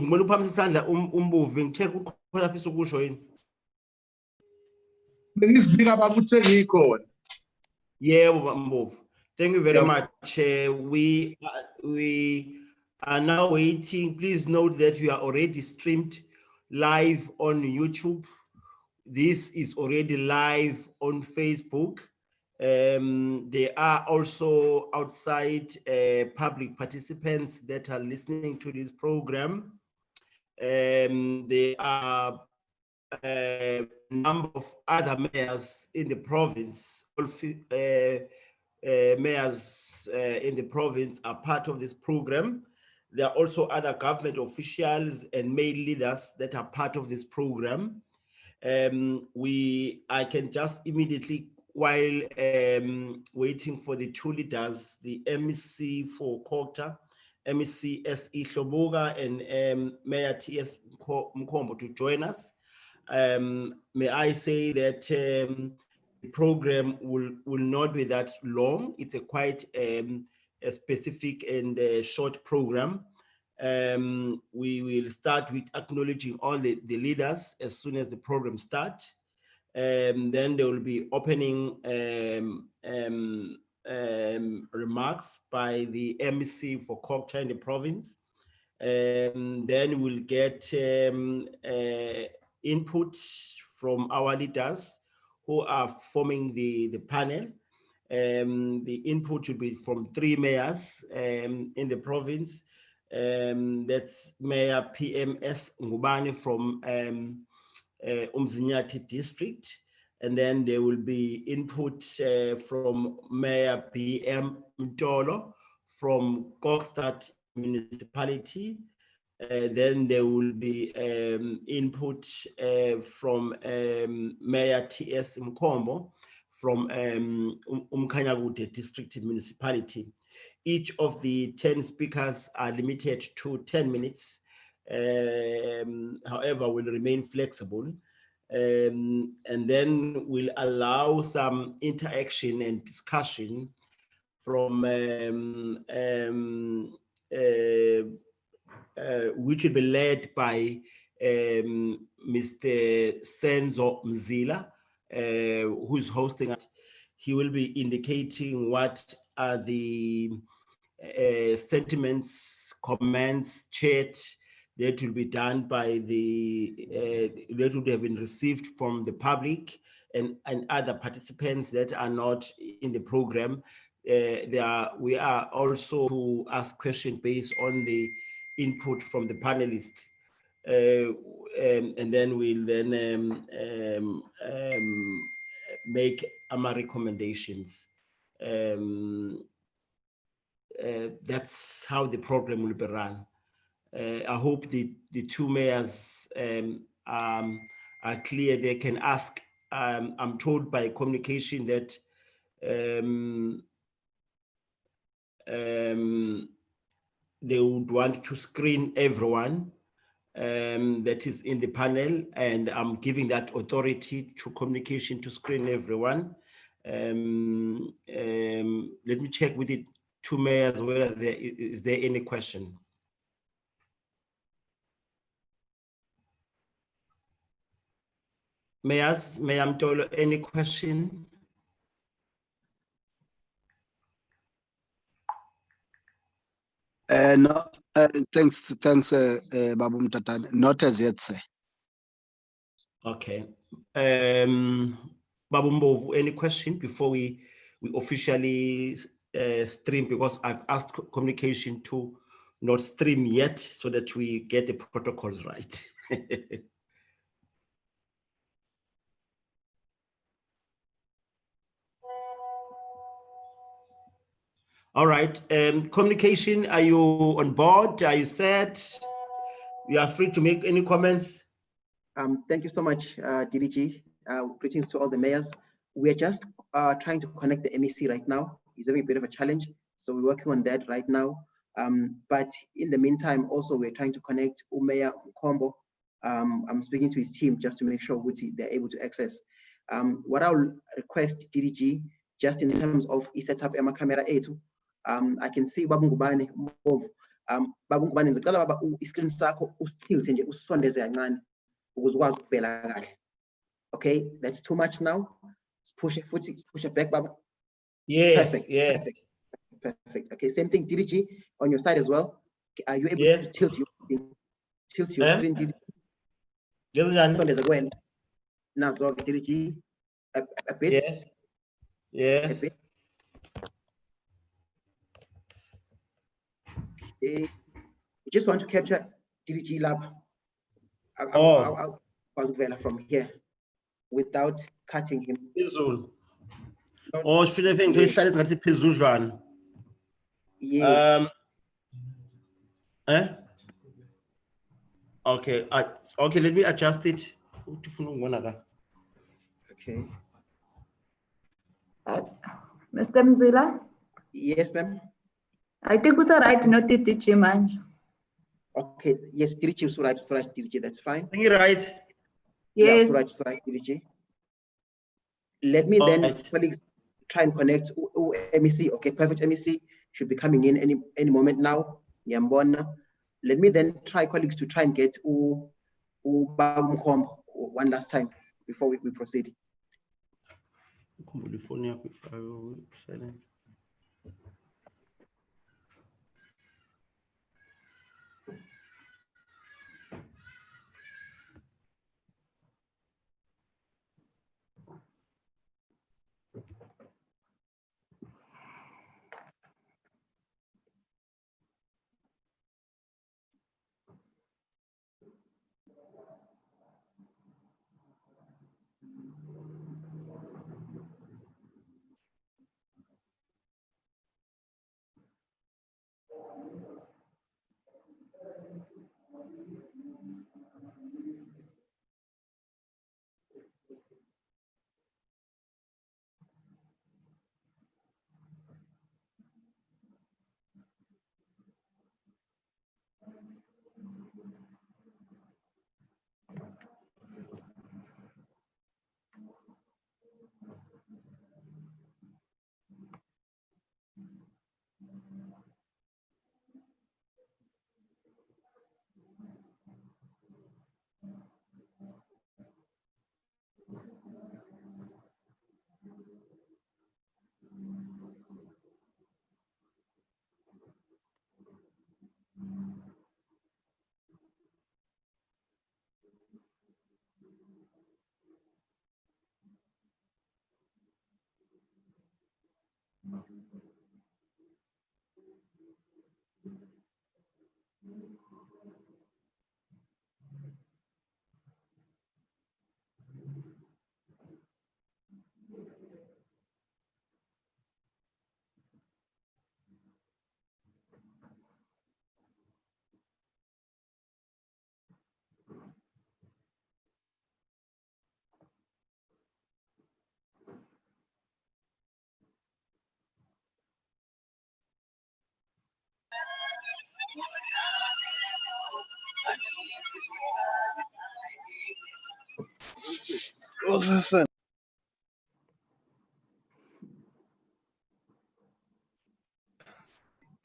ngibona uphamisa isandla umbuvu bengicheck ukhona afisa ukusho yini. Bengizibika bakuthe ngikhona. Yebo mbuvu. Thank you very much. We are now waiting. Please note that we are already streamed live on YouTube. This is already live on Facebook. There are also outside public participants that are listening to this program. There are a number of other mayors in the province. Mayors in the province are part of this program. There are also other government officials and male leaders that are part of this program. I can just immediately, while waiting for the two leaders, the MEC for Kokta, MEC S.E. Hloboga and Mayor T.S. Mkombo to join us. May I say that the program will not be that long. It's a quite a specific and short program. We will start with acknowledging all the leaders as soon as the program starts. Then there will be opening remarks by the MEC for Kokta in the province. Then we'll get input from our leaders who are forming the panel. The input will be from 3 mayors in the province. That's Mayor PMS Ngubane from Umzinyati district. And then there will be input from Mayor PM Mtolo from Kokstad municipality. Then there will be input from Mayor T.S. Mkombo from Umkhanyakude district municipality. Each of the 10 speakers are limited to 10 minutes. However, will remain flexible. And then we'll allow some interaction and discussion from which will be led by Mr. Senzo Mzila, who's hosting it. He will be indicating what are the sentiments, comments, chat that will be done by that would have been received from the public and other participants that are not in the program. We are also to ask questions based on the input from the panelists, and then we'll make our recommendations. That's how the program will be run. I hope the 2 mayors are clear. They can ask. I'm told by communication that they would want to screen everyone that is in the panel, and I'm giving that authority to communication to screen everyone. Let me check with the 2 mayors whether is there any question. Mayors, Mayor Mtolo, any question? No, thanks, Babu Mtatane. Not as yet, sir. Okay. Babu Mbovu, any question before we officially stream? Because I've asked communication to not stream yet so that we get the protocols right. All right, communication, are you on board? Are you set? You are free to make any comments. Thank you so much, DDG. Greetings to all the mayors. We are just trying to connect the MEC right now. It's having a bit of a challenge, so we're working on that right now. But in the meantime, also we're trying to connect Mayor Mkombo. I'm speaking to his team just to make sure they're able to access. What I'll request DDG, just in terms of set up Emma camera A2, I can see Babu Ngubane Baba Ngubane ngicela baba i-screen sakho usitilte nje usondeze kancane ukuze ukwazi ukuvela kahle. Okay, that's too much now. Push it back, baba. Yes, Perfect. yes. Perfect. Okay, same thing, DDG, on your side as well. Are you able Yes. to tilt your screen, DDG? Yes, Jan. Sondeza kwen. Nazo DDG a bit. Yes. Yes. A bit. You just want to capture DDG lab. I'll from here without cutting him. Phezulu. Oh, should I think Yes. ngathi phezudlwana. Yes. Okay, okay, let me adjust it. Okay. Mr. Mzila, Yes, ma'am. I think it's all right to not teach him, man. Okay, yes, DDG is right, DDG, that's fine. Think you're right. Yes. Yeah, right, DDG. Let me then, colleagues, try and connect MEC. Okay, perfect. MEC should be coming in any moment now. Yambona. Let me then try, colleagues, to try and get home one last time before we proceed.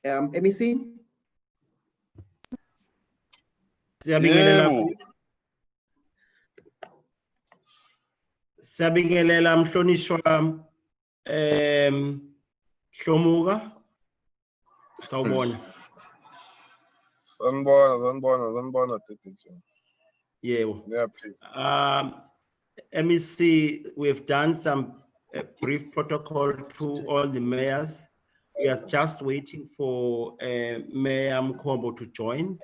MEC? Siyabingelela mhlonishwa Hlomuka. Sawubona. Sanibona DDG. Yebo. Yeah, please. MEC, we've done some brief protocol to all the mayors. We are just waiting for Mayor Mkhombo to join.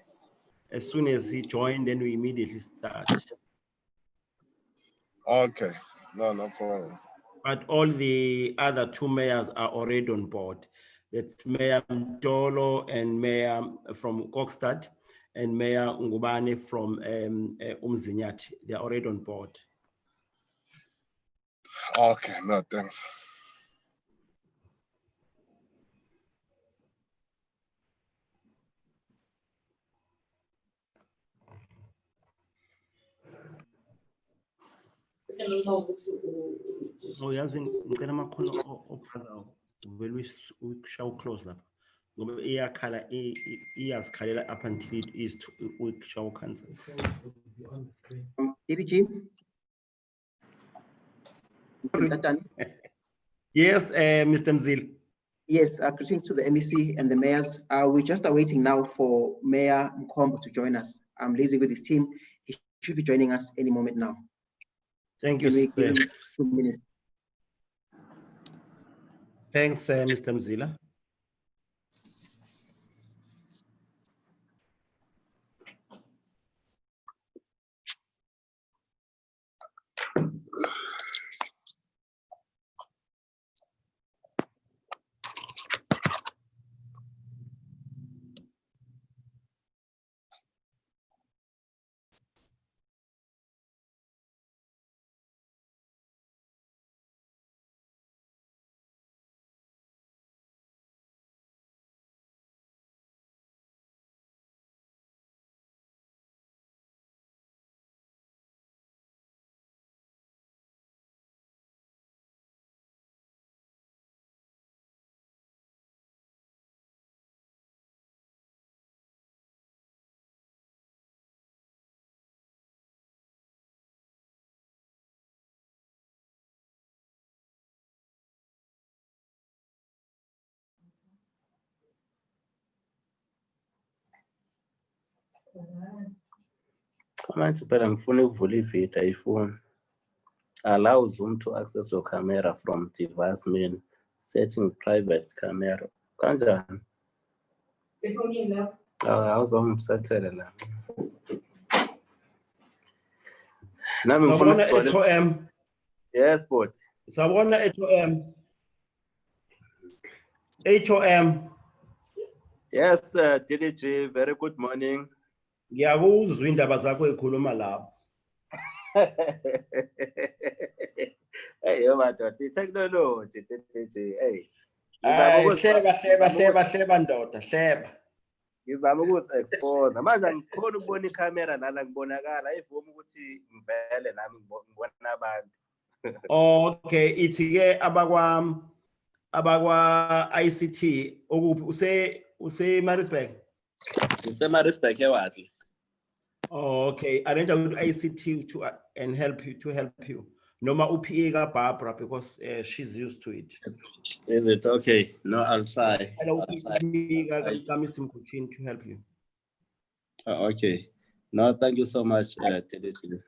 As soon as he joins, then we immediately start. Okay, no problem. But all the other two mayors are already on board. That's Mayor Mtolo and Mayor from Kokstad and Mayor Ngubane from Umzinyati. They are already on board. Okay, no, thanks. Oh, yazi ngicela amakhono ophazayo vele uyishaya close lapha Ngoba iyazikhalela up until it is to show cancer. DDG. Mr. Mtatane. Yes, Mr. Mzil. Yes, greetings to the MEC and the mayors. We're just awaiting now for Mayor Mkombo to join us. I'm liaising with his team. He should be joining us any moment now. Thank you, Can we give sir. him 2 minutes? Thanks, Mr. Mzila. Manje phela ngifuna ukuvula ividiyo iphone. Allow Zoom to access your camera from device menu. Setting private camera. Kanjani? Awuzongisethele la. Nami ngifuna Sabona ukugcwalisa. HOM. Yes, but. Sabona HOM. HOM. Yes, DDG, very good morning. Ngiyakuzwa indaba zakho ekhuluma lapho. Hey, yo, madoda, i-technology, DDG, hey. Hleba ndoda, hleba. Ngizama ukuzi-expose. Manje angikhona ukubona ikhamera lana ngibonakala. Ayivumi ukuthi ngivele nami ngibona abantu. Okay, ithi-ke abakwa ICT okuphi use Maritzburg? Use-Maritzburg ewadli. Oh, okay, arrange with ICT to help you. Noma UPA ka Barbara because she's used to it. Is it okay? No, I'll try. Hello, to help you. Okay. No, thank you so much, DDG.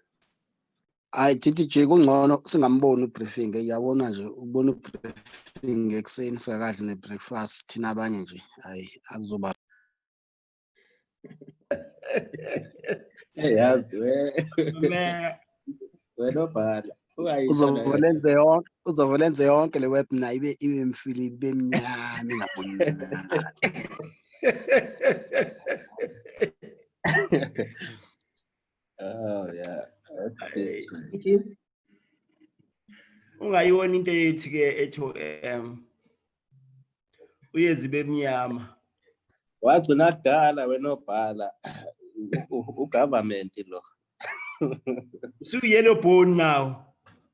Hayi DDG kungcono singamboni ubriefing yabona nje ubona ubriefing ekseni sakadli nebreakfast thina abanye nje hayi akuzoba Hey, yazi Man, nobhala. uzovolenze yonke le webinar ibe imfili ibe mnyama ingabonakala. Oh yeah. Okay. ungayibona into ethi ke HOM uyenzibe emnyama. Wagcina kudala wenobhala ugovernment lo. So yellow bone now.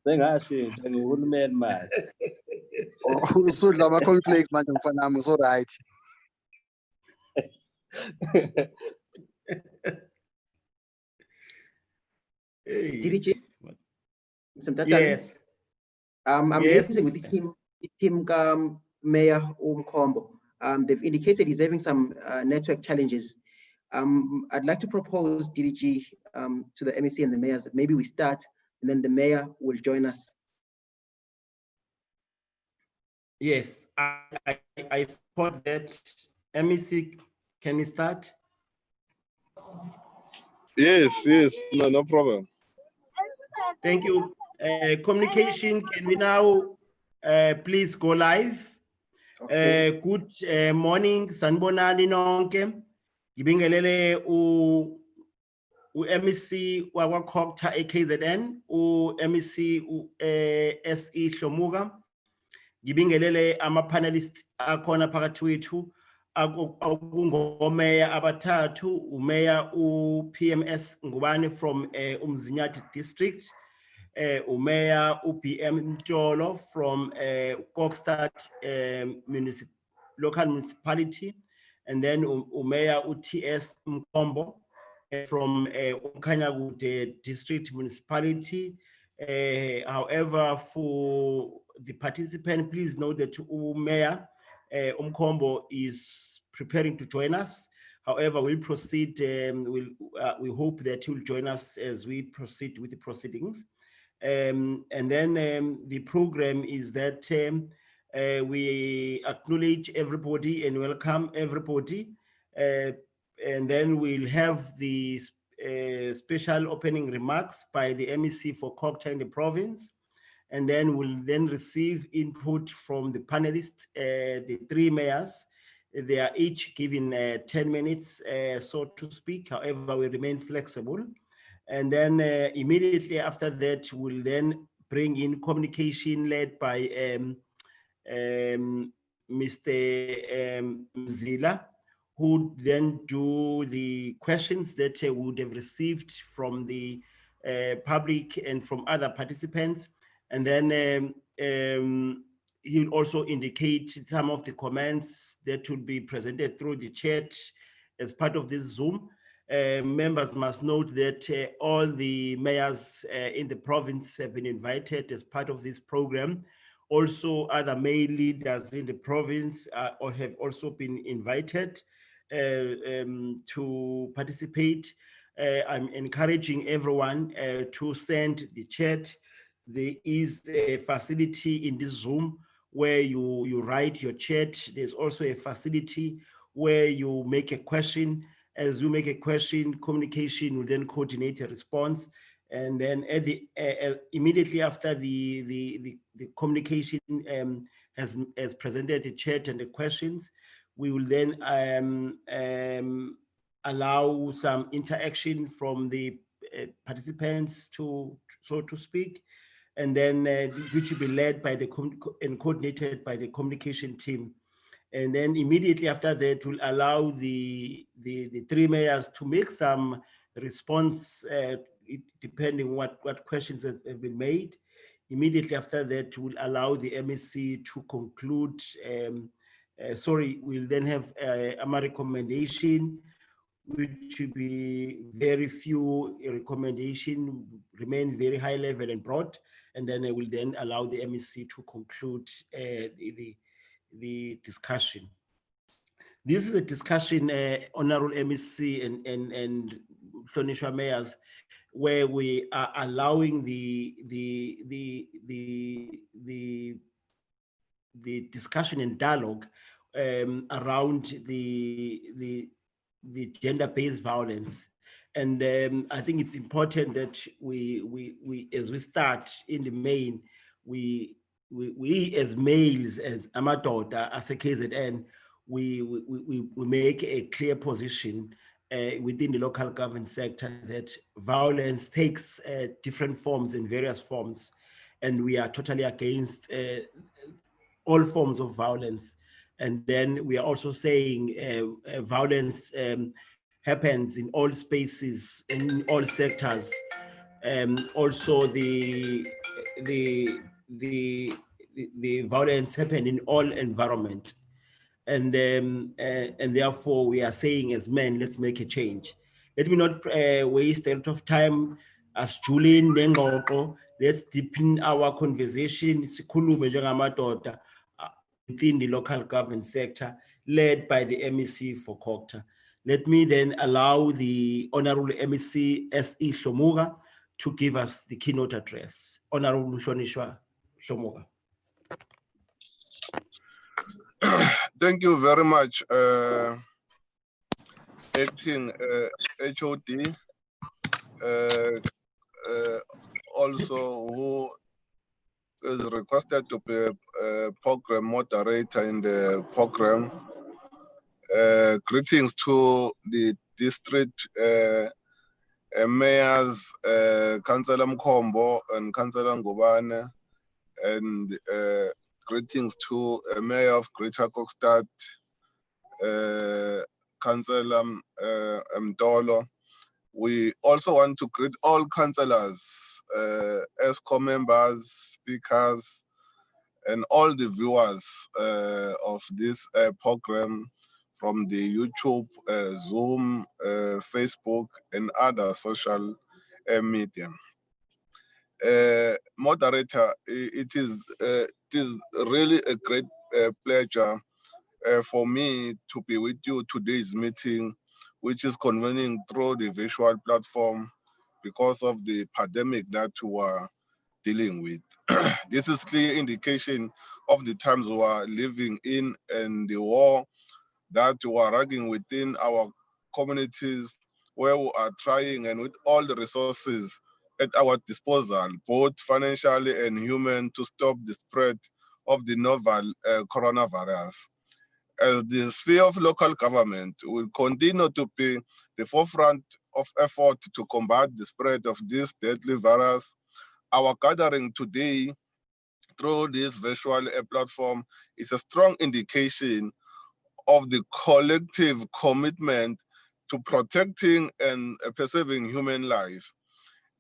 Sengashintsha nguhulumeni manje. Usudla ama cornflakes manje mfana wami so right. Hey. DDG. Mr. Mtatane. Yes. I'm Yes, liaising with the team Mayor Mkombo. They've indicated he's having some network challenges. I'd like to propose DDG to the MEC and the mayors that maybe we start and then the mayor will join us. Yes, I support that. MEC, can we start? Yes, no problem. Thank you. Communication, can we now please go live? Okay. Good morning, sanibonani nonke. Ngibingelele MEC wakwa Cocta KZN, MEC SE Hlomuga. Ngibingelele ama-panelists akhona phakathi wethu akungomeya abathathu, umeya uPMS Ngubane from Umzinyathi district, umeya uBM Mtsholo from Kokstad local municipality, and then Mayor UTS Mkombo from Umkhanyakude district municipality. However, for the participant, please note that Mayor Umkombo is preparing to join us. However, we'll proceed. We hope that he'll join us as we proceed with the proceedings. And then the program is that we acknowledge everybody and welcome everybody. And then we'll have the special opening remarks by the MEC for COGTA in the province. And then we'll then receive input from the panelists, the three mayors. They are each given 10 minutes, so to speak. However, we remain flexible. And then immediately after that, we'll then bring in communication led by Mr. Mzila, who then do the questions that we would have received from the public and from other participants. And then he'll also indicate some of the comments that will be presented through the chat as part of this Zoom. Members must note that all the mayors in the province have been invited as part of this program. Also, other male leaders in the province or have also been invited to participate. I'm encouraging everyone to send the chat. There is a facility in this Zoom where you write your chat. There's also a facility where you make a question. As you make a question, communication will then coordinate a response. And then at the immediately after the communication has presented the chat and the questions, we will then allow some interaction from the participants so to speak, and then which will be led by and coordinated by the communication team. And then immediately after that, we'll allow the three mayors to make some response depending what questions have been made. Immediately after that, we'll allow the MEC to conclude. We'll then have a recommendation, which will be very few recommendation, remain very high level and broad, and then I will then allow the MEC to conclude the discussion. This is a discussion, Honorable MEC and Hlonishwa mayors, where we are allowing the discussion and dialogue around the gender-based violence. And I think it's important that we as we start in the main, we as males, as amadoda, as a KZN, we make a clear position within the local government sector that violence takes different forms and various forms, and we are totally against all forms of violence. And then we are also saying violence happens in all spaces, in all sectors. Also the violence happen in all environment. And therefore we are saying as men, let's make a change. Let me not waste a lot of time. As Julian Nengoko, let's deepen our conversation within the local government sector, led by the MEC for COGTA. Let me then allow the Honorable MEC S.E. Shomuga to give us the keynote address. Honorable Hlonishwa Shomuga. Thank you very much, Acting HOD, also who is requested to be a program moderator in the program. Greetings to the district mayors, Councillor Mkombo and Councillor Ngubane, and greetings to Mayor of Greater Kokstad, Councillor Mdolo. We also want to greet all councillors, ESCO members, speakers, and all the viewers of this program from the YouTube, Zoom, Facebook, and other social media. Moderator, it is really a great pleasure for me to be with you today's meeting, which is convening through the visual platform because of the pandemic that we are dealing with. This is clear indication of the times we are living in and the war that we are raging within our communities, where we are trying and with all the resources at our disposal, both financially and human, to stop the spread of the novel coronavirus. As the sphere of local government will continue to be the forefront of effort to combat the spread of this deadly virus, our gathering today through this virtual platform is a strong indication of the collective commitment to protecting and preserving human life.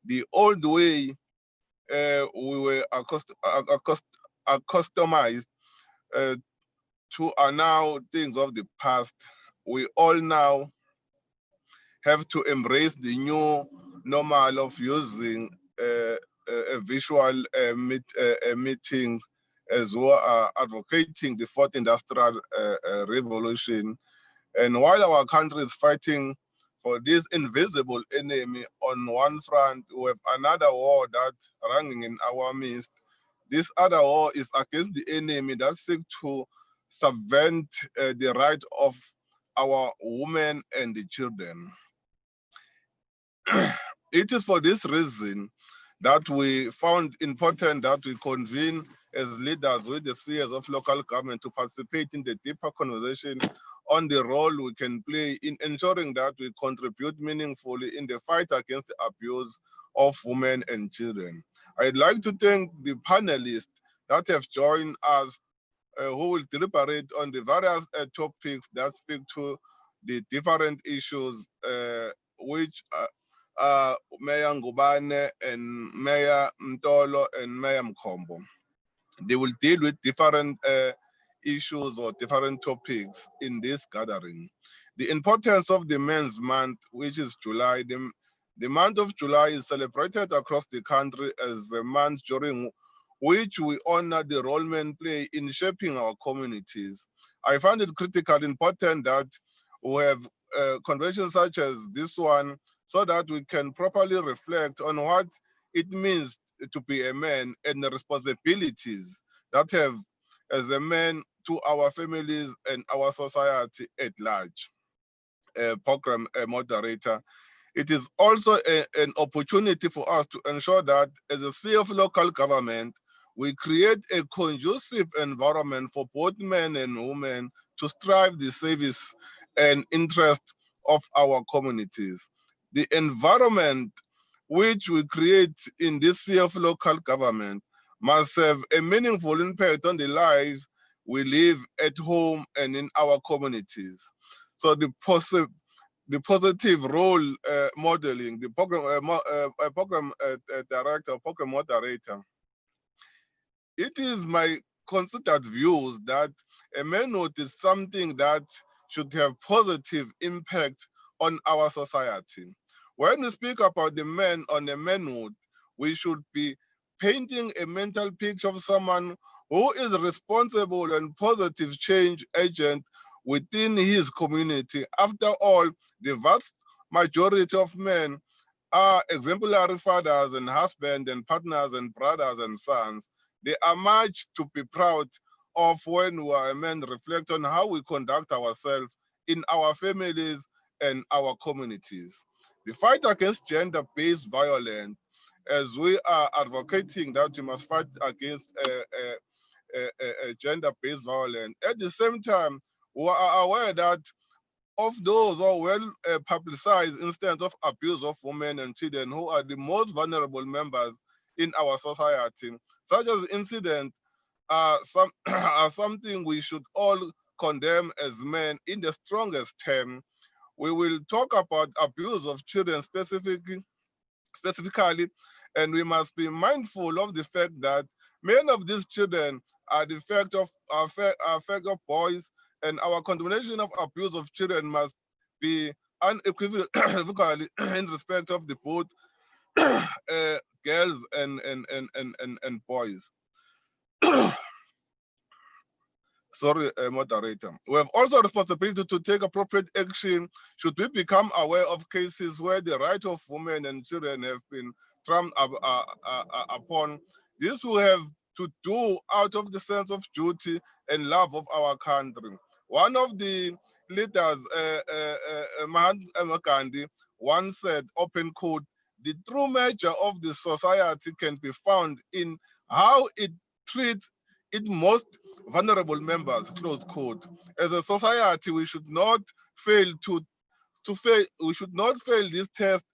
The old way we were accustomed to are now things of the past. We all now have to embrace the new normal of using a visual meeting, as we are advocating the fourth industrial revolution. And while our country is fighting for this invisible enemy on one front, we have another war that's raging in our midst. This other war is against the enemy that seeks to subvert the right of our women and the children. It is for this reason that we found important that we convene as leaders with the spheres of local government to participate in the deeper conversation on the role we can play in ensuring that we contribute meaningfully in the fight against the abuse of women and children. I'd like to thank the panelists that have joined us who will deliberate on the various topics that speak to the different issues which Mayor Ngubane and Mayor Mtolo and Mayor Mkombo. They will deal with different issues or different topics in this gathering. The importance of the Men's Month, which is July. The month of July is celebrated across the country as the month during which we honor the role men play in shaping our communities. I find it critically important that we have conventions such as this one so that we can properly reflect on what it means to be a man and the responsibilities that have as a man to our families and our society at large. Program moderator. It is also an opportunity for us to ensure that as a sphere of local government, we create a conducive environment for both men and women to strive the service and interest of our communities. The environment which we create in this sphere of local government must have a meaningful impact on the lives we live at home and in our communities. So the positive role modeling, the program director, program moderator. It is my considered views that a manhood is something that should have positive impact on our society. When we speak about the man on a manhood, we should be painting a mental picture of someone who is responsible and positive change agent within his community. After all, the vast majority of men are exemplary fathers and husbands and partners and brothers and sons. They are much to be proud of when we are men reflect on how we conduct ourselves in our families and our communities. The fight against gender-based violence, as we are advocating that we must fight against gender-based violence. At the same time, we are aware that of those who are well publicized instances of abuse of women and children who are the most vulnerable members in our society, such as incidents are something we should all condemn as men in the strongest term. We will talk about abuse of children specifically, and we must be mindful of the fact that many of these children the effect of boys, and our condemnation of abuse of children must be unequivocally in respect of the both girls and boys. Sorry, moderator. We have also a responsibility to take appropriate action should we become aware of cases where the rights of women and children have been trampled upon. This we have to do out of the sense of duty and love of our country. One of the leaders, Mahatma Gandhi, once said, open quote, "The true measure of the society can be found in how it treats its most vulnerable members," close quote. As a society, we should not fail we should not fail this test.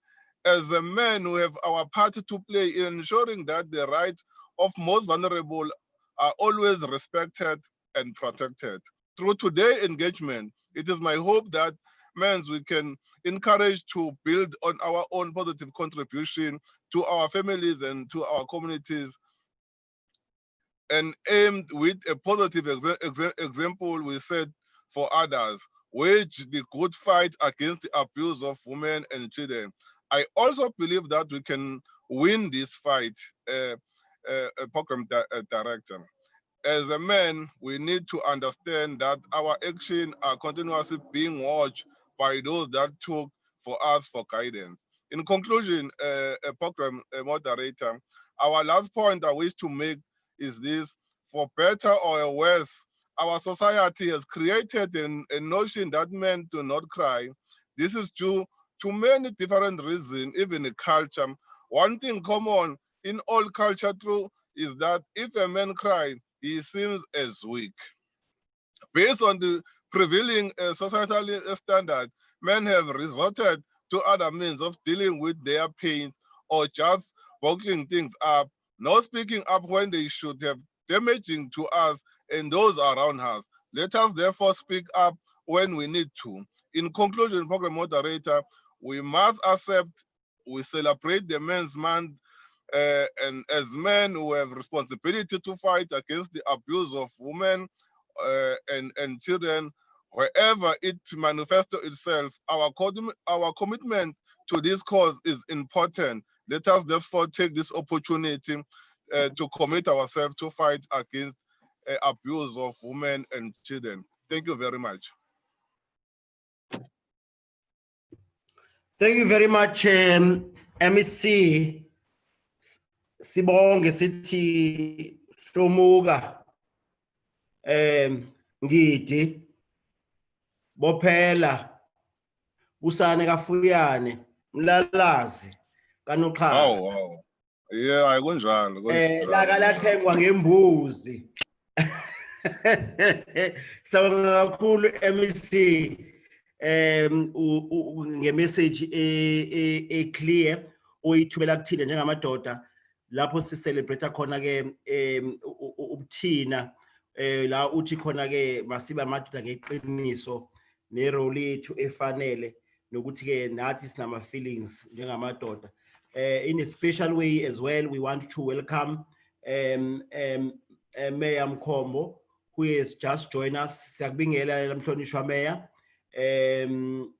As a men, we have our part to play in ensuring that the rights of most vulnerable are always respected and protected. Through today's engagement, it is my hope that men we can encourage to build on our own positive contribution to our families and to our communities, and aimed with a positive example we set for others, wage the good fight against the abuse of women and children. I also believe that we can win this fight, program director. As a man, we need to understand that our actions are continuously being watched by those that took for us for guidance. In conclusion, program moderator, our last point I wish to make is this: for better or worse, our society has created a notion that men do not cry. This is due to many different reasons, even in culture. One thing common in all culture true is that if a man cries, he seems as weak. Based on the prevailing societal standard, men have resorted to other means of dealing with their pain or just bottling things up, not speaking up when they should have damaging to us and those around us. Let us therefore speak up when we need to. In conclusion, program moderator, we must accept, we celebrate the Men's Month, and as men who have responsibility to fight against the abuse of women and children, wherever it manifests itself, our commitment to this cause is important. Let us therefore take this opportunity to commit ourselves to fight against abuse of women and children. Thank you very much. Thank you very much, MEC. Sibonge sithi Hlomuka, Ngidi, Bophela, Usane kaFuyane, Mlalazi, kaNoqhala. Oh, wow. Yeah, I kunjalo. Laka lathengwa ngembuzi. Sawubona kakhulu MEC ngemessage clear oyithumela kuthina njengamadoda lapho si celebrate khona ke ubuthina la uthi khona ke masiba amadoda ngeqiniso ne role yethu efanele nokuthi ke nathi sinama feelings njengamadoda. In a special way as well, we want to welcome Mayor Mkhombo, who has just joined us. Siyakubingelela mhlonishwa Mayor.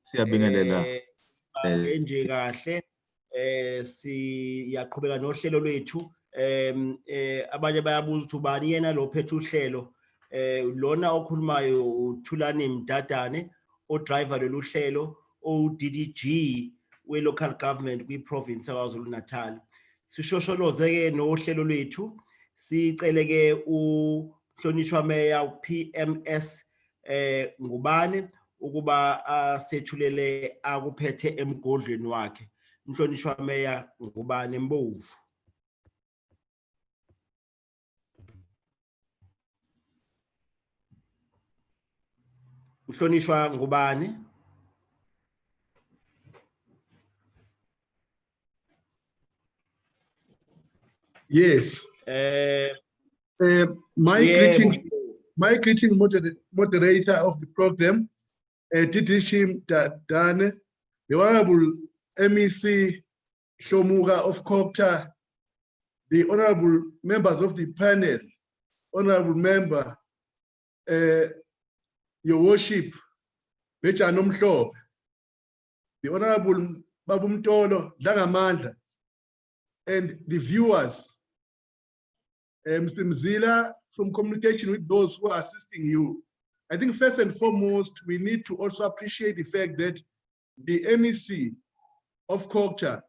Siyabingelela. Nje kahle siyaqhubeka nohlelo lwethu. Abanye bayabuza ukuthi ubani yena lo phethe uhlelo. Lona okhulumayo uThulani Mdadane, odriver lolu hlelo, o-DDG we local government kwi province yaKwaZulu Natal. Sishosholoze ke nohlelo lwethu, sicele ke uhlonishwa Mayor PMS Ngubane ukuba asethulele akuphethe emgodlweni wakhe. Mhlonishwa Mayor Ngubane Mbovu. Mhlonishwa Ngubane. Yes. My greetings, moderator of the program, DDG Mdadane, the Honorable MEC Hlomuka of COGTA, the honorable members of the panel, Honorable Member, your worship, Bechano Mhlope, the Honorable Babu Mtolo Dlangamandla, and the viewers, Mr. Mzila, from communication with those who are assisting you. I think first and foremost, we need to also appreciate the fact that the MEC of COGTA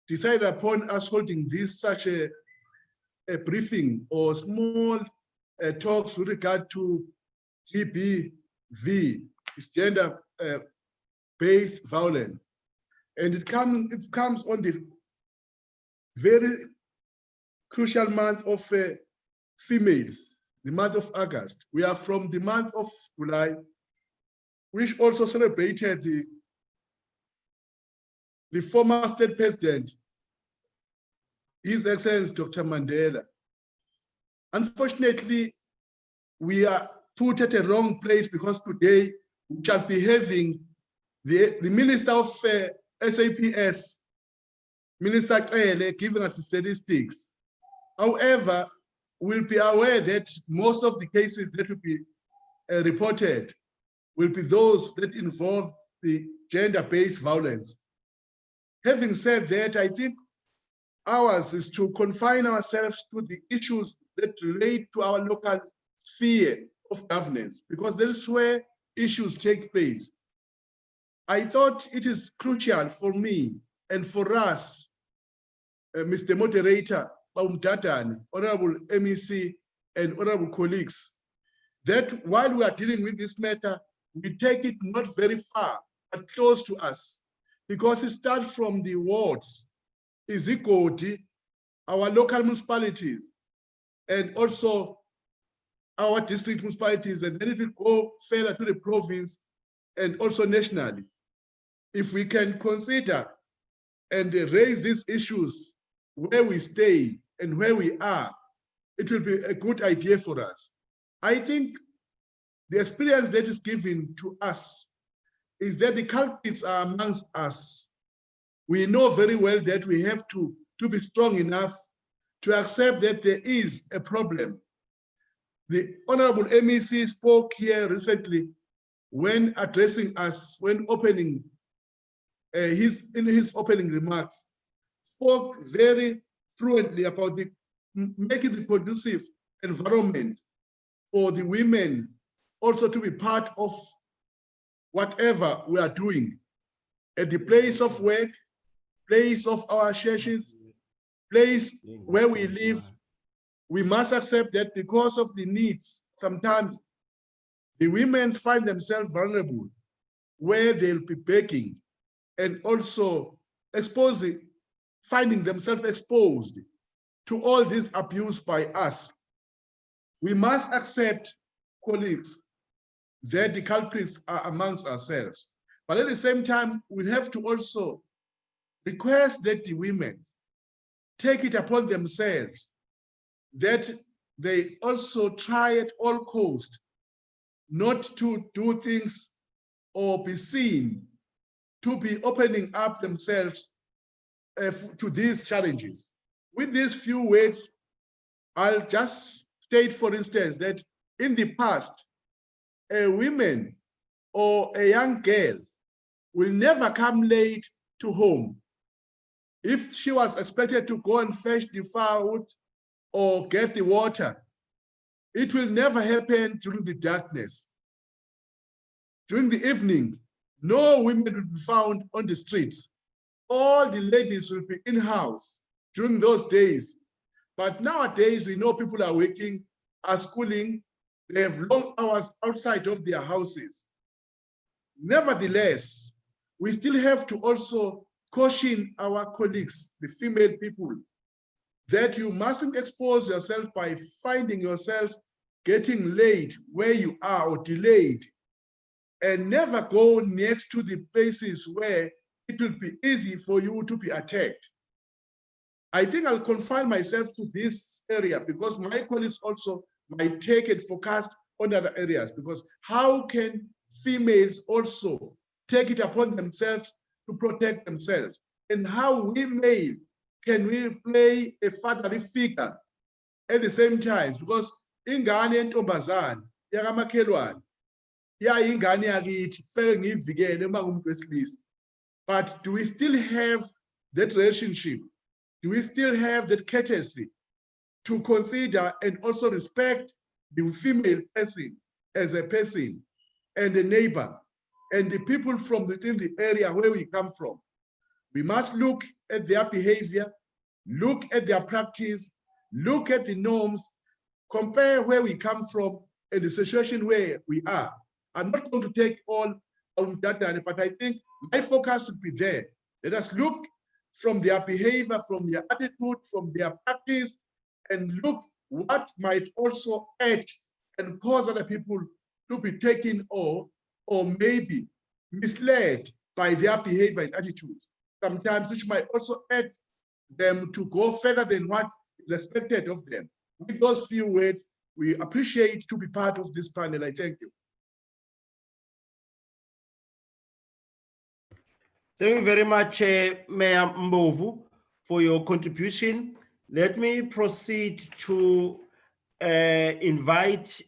decided upon us holding this such a briefing or small talks with regard to GBV, gender-based violence. And it comes on the very crucial month of females, the month of August. We are from the month of July, which also celebrated the former state president, His Excellency Dr. Mandela. Unfortunately, we are put at a wrong place because today we shall be having the Minister of SAPS, Minister Kele, giving us the statistics. However, we'll be aware that most of the cases that will be reported will be those that involve the gender-based violence. Having said that, I think ours is to confine ourselves to the issues that relate to our local sphere of governance, because that's where issues take place. I thought it is crucial for me and for us, Mr. Moderator, Honorable MEC, and honorable colleagues, that while we are dealing with this matter, we take it not very far, but close to us, because it starts from the wards, Izigodi, our local municipalities, and also our district municipalities, and then it will go further to the province and also nationally. If we can consider and raise these issues where we stay and where we are, it will be a good idea for us. I think the experience that is given to us is that the culprits are amongst us. We know very well that we have to be strong enough to accept that there is a problem. The Honorable MEC spoke here recently when addressing us, when opening in his opening remarks, spoke very fluently about making the conducive environment for the women also to be part of whatever we are doing at the place of work, place of our churches, place where we live. We must accept that because of the needs, sometimes the women find themselves vulnerable where they'll be begging and also finding themselves exposed to all this abuse by us. We must accept, colleagues, that the culprits are amongst ourselves. But at the same time, we have to also request that the women take it upon themselves that they also try at all costs not to do things or be seen to be opening up themselves to these challenges. With these few words, I'll just state, for instance, that in the past, a woman or a young girl will never come late to home. If she was expected to go and fetch the firewood or get the water, it will never happen during the darkness. During the evening, no women will be found on the streets. All the ladies will be in-house during those days. But nowadays, we know people are working, are schooling, they have long hours outside of their houses. Nevertheless, we still have to also caution our colleagues, the female people, that you mustn't expose yourself by finding yourself getting late where you are or delayed, and never go next to the places where it will be easy for you to be attacked. I think I'll confine myself to this area because my colleagues also might take and focus on other areas, because how can females also take it upon themselves to protect themselves? And how we male can we play a fatherly figure at the same time? Because ingane yentombazane yakamakhelwane yayingane yakithi feke ngiyivikele uma ngumuntu wesilisa. But do we still have that relationship? Do we still have that courtesy to consider and also respect the female person as a person and a neighbor and the people from within the area where we come from? We must look at their behavior, look at their practice, look at the norms, compare where we come from and the situation where we are. I'm not going to take all of that, but I think my focus would be there. Let us look from their behavior, from their attitude, from their practice, and look what might also add and cause other people to be taken or maybe misled by their behavior and attitudes. Sometimes which might also add them to go further than what is expected of them. With those few words, we appreciate to be part of this panel. I thank you. Thank you very much, Mayor Mbovu, for your contribution. Let me proceed to invite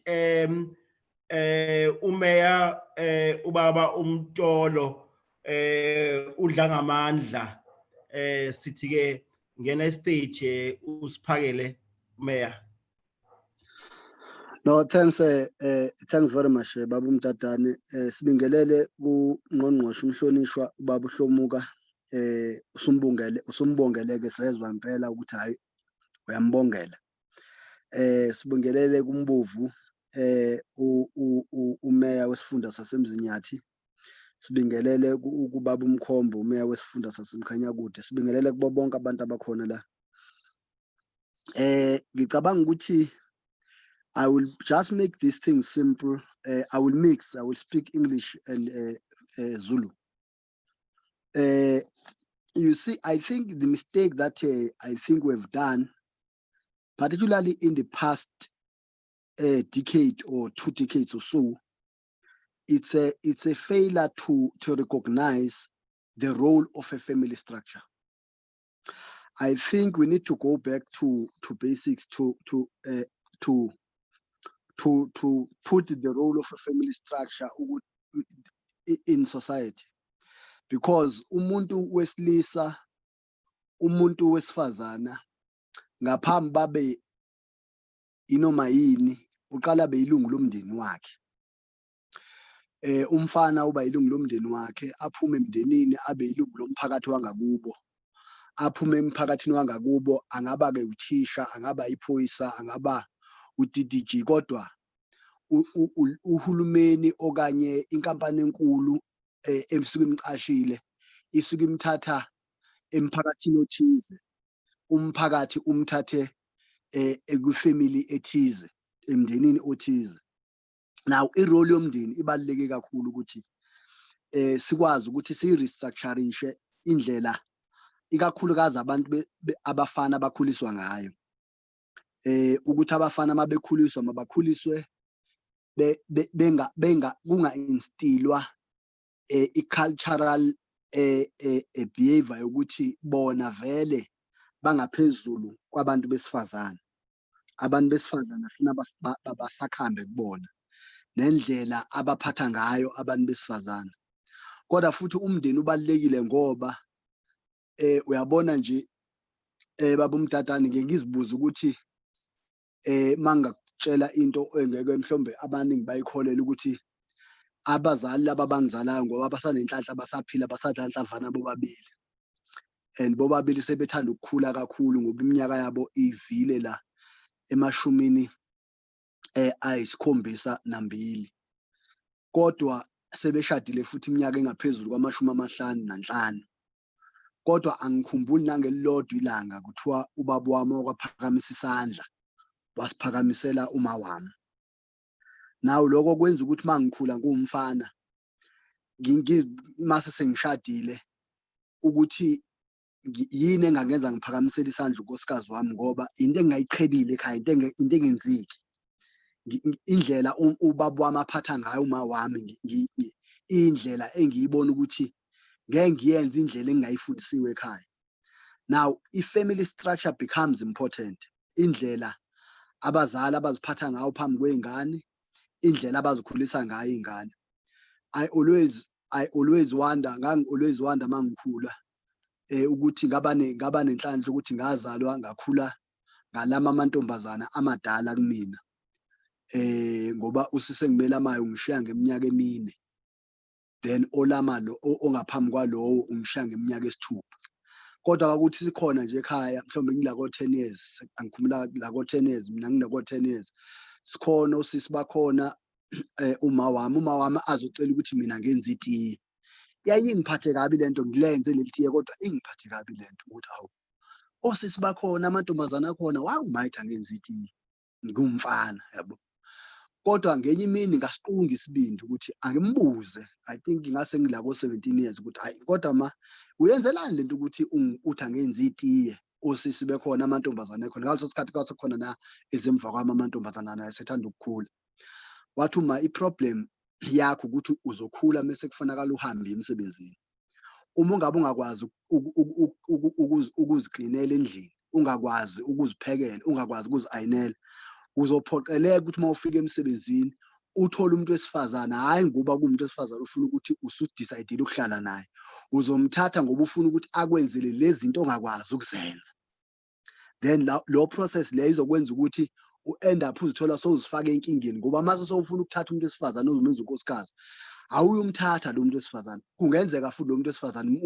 uMayor Ubaba Umtolo udlangamandla sithi ke ngena stage usiphakele Mayor. No, thanks thanks very much Baba Mtatane. Sibingelele kuNgqongqoshe umhlonishwa Ubaba uHlomuka usumbongeleke sezwe impela ukuthi hayi uyambongela. Sibingelele kuMbovu uMeya wesifunda saseMzinyathi. Sibingelele kuBaba uMkhombo uMeya wesifunda saseMkhanyakude. Sibingelele kubo bonke abantu abakhona la. Ngicabanga ukuthi I will just make these things simple. I will mix. I will speak English and Zulu. You see, I think the mistake that I think we've done, particularly in the past decade or 2 decades or so, it's a failure to recognize the role of a family structure. I think we need to go back to basics to put the role of a family structure in society, because umuntu wesilisa umuntu wesifazana ngaphambi babe inoma yini uqala beyilungu lomndeni wakhe. Umfana uba yilungu lomndeni wakhe, aphume emndenini abe yilungu lomphakathi wangakubo, aphume emphakathini wangakubo, angaba ke uthisha, angaba iphoyisa, angaba uDDG, kodwa uhulumeni okanye inkampani enkulu emsuka imcashile isuka imthatha emphakathini othize, umphakathi umthathe ekufamily ethize, emndenini othize. Now irole yomndeni ibaluleke kakhulu ukuthi sikwazi ukuthi sirestructureishe indlela ikakhulukazi abantu abafana bakhuliswa ngayo. Ukuthi abafana mabekhuliswa mabakhuliswe kunga instilwa i-cultural behavior yokuthi bona vele bangaphezulu kwabantu besifazana. Abantu besifazana funa basakhambe kubona nendlela abaphatha ngayo abantu besifazana. Kodwa futhi umndeni ubalekile ngoba uyabona nje Baba uMtatane ngeke ngizibuza ukuthi mangakutshela into engeke mhlombe abaningi bayikholela ukuthi abazali laba bangizalayo ngoba basanenhlanhla basaphila basadlanhlavana bobabili, and bobabili sebethanda ukukhula kakhulu ngoba iminyaka yabo ivile la emashumini ayisikhombisa kodwa sebeshadile futhi iminyaka engaphezulu kwama-55. Kodwa angikhumbuli nangelilodwa ilanga kuthiwa ubaba wami wakwaphakamisa isandla wasiphakamisela uma wami. Naw lokho kwenza ukuthi mangikhula ngumfana mase sengishadile ukuthi yini engangenza ngiphakamisela isandla unkosikazi wami, ngoba into engayiqhelile ekhaya, into engenziki. Indlela ubaba wami aphatha ngayo uma wami indlela engiyibona ukuthi ngeke ngiyenze indlela engayifundisiwe ekhaya. Now i-family structure becomes important. Indlela abazali abaziphatha ngayo phambi kwey'ngane, indlela abazikhulisa ngayo iy'ngane. I always wonder, always wonder mangikhula ukuthi ngaba nenhlanhla ukuthi ngazalwa ngakhula ngalama amantombazana amadala kumina. Ngoba usise ngimela ungishiya ngeminyaka 4, then olama lo ongaphambi kwalowo ungishiya ngeminyaka 6. Kodwa ukuthi sikhona nje ekhaya mhlawumbe ngilako 10 years, angikhumbula lako 10 years, mina nginako 10 years. Sikhona osisi bakhona uma wami azocela ukuthi mina ngenze itiye. Yayingiphathe kabi lento, ngilenze leli tiye kodwa ingiphathe kabi lento ukuthi hawu osisi bakhona amantombazana akhona wangimayitha ngenze itiye ngumfana yabo. Kodwa ngenye imini ngasiqunga isibindi ukuthi angimbuze, I think ngase ngilako 17 years ukuthi hayi kodwa uyenzelani lento ukuthi uthi angenze itiye osisi bekhona amantombazana ekhona. Ngaleso sikhathi kwasekhona na ezemva kwami amantombazana naye sethanda ukukhula. Wathi i-problem yakho ukuthi uzokhula mase kufanele uhambe emsebenzini. Uma ungabe ungakwazi ukuziklinela endlini, ungakwazi ukuziphekela, ungakwazi ukuzi-ayinela, uzophoqeleka ukuthi uma ufika emsebenzini uthole umuntu wesifazane, hhayi ngoba kuwumuntu wesifazane ufuna ukuthi usudicayidile ukuhlala naye, uzomthatha ngoba ufuna ukuthi akwenzele lezi zinto ongakwazi ukuzenza. Then lo process le izokwenza ukuthi u-end up uzithola sowuzifaka enkingeni ngoba mase sowufuna ukuthatha umuntu wesifazane uzomenza unkosikazi, awuyumthatha lo muntu wesifazane. Kungenzeka futhi lo muntu wesifazane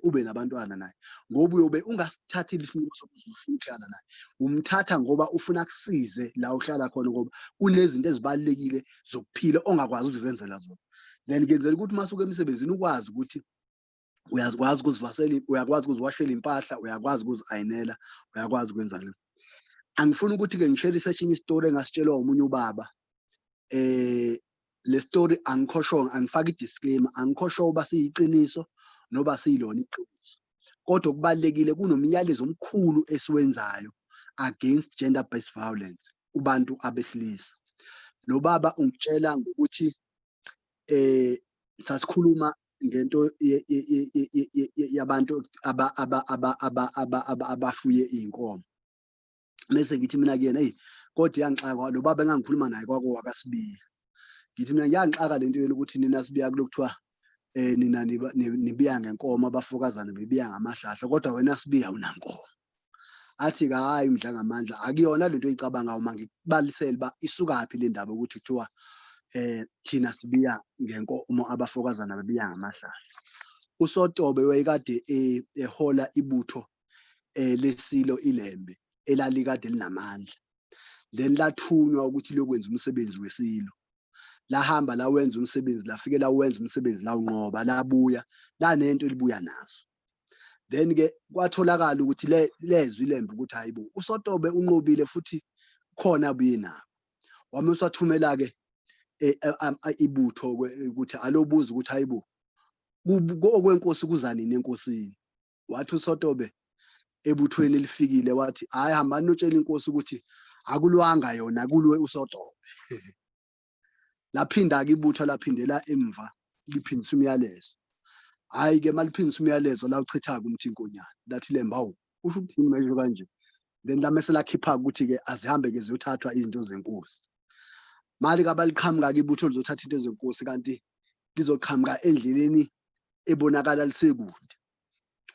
ube nabantwana naye ngoba uyobe ungasithathile isinqumo sokuthi ufuna ukuhlala naye. Umthatha ngoba ufuna akusize la uhlala khona ngoba kunezinto ezibalulekile zokuphila ongakwazi ukuzenzela zona. Then kuyenzela ukuthi masuke emsebenzini ukwazi ukuthi uyakwazi ukuzivasela, uyakwazi ukuziwashela impahla, uyakwazi ukuzi-ayinela, uyakwazi ukwenza lokho. Angifuni ukuthi-ke ngishare enye story engasitshelwa omunye ubaba. Le story angifaki i-disclaimer, angikho uba siyiqiniso noba siyilona iqiniso. Kodwa okubalulekile kunomyalezo omkhulu esiwenzayo against gender-based violence kubantu abesilisa. Lo baba ungitshela ngokuthi sasikhuluma ngento yabantu abafuye iy'nkomo. Mese ngithi mina kuyena kodwa iyangixaka lo baba engangikhuluma naye wakwaSibiya. Ngithi mina ngiyangixaka lento yena ukuthi nina Sibiya kulokuthiwa nina nibiya ngenkomo, abafokazana bebiya ngamahlahla, kodwa wena Sibiya unankomo. Athi hayi mdla ngamandla akuyona lento oyicabangayo mangikubalisele uba isukaphi le ndaba ukuthi kuthiwa thina Sibiya ngenkomo, abafokazana bebiya ngamahlahla. USotobe wayekade ehola ibutho lesilo iLembe elalikade linamandla, then lathunywa ukuthi liyokwenza umsebenzi wesilo. Lahamba la wenza umsebenzi, lafike la wenza umsebenzi, la unqoba, labuya lanento elibuya naso. Then-ke kwatholakala ukuthi lezwi iLembe ukuthi hayi bo uSotobe unqobile futhi khona abuye nako. Wamese wathumela-ke ibutho ukuthi alobuza ukuthi hayi bo okwenkosi kuza nini enkosini. Wathi uSotobe ebuthweni elifikile wathi hayi hambani notshela inkosi ukuthi akulwanga yona kulwe uSotobe. Laphinda-ke ibutho laphindela emva liphindisa umyalezo. Hhayi-ke maliphindisa umyalezo la uchitha-ke umthi inkonyane lathi iLembe hawu usho ukuthi yini manje kanje. Then lamese lakhipha ukuthi-ke azihambe-ke ziyothathwa izinto zenkosi. Mali kabaliqhamuka-ke ibutho lizothatha into zenkosi kanti lizoqhamuka endleleni ebonakala lisekude.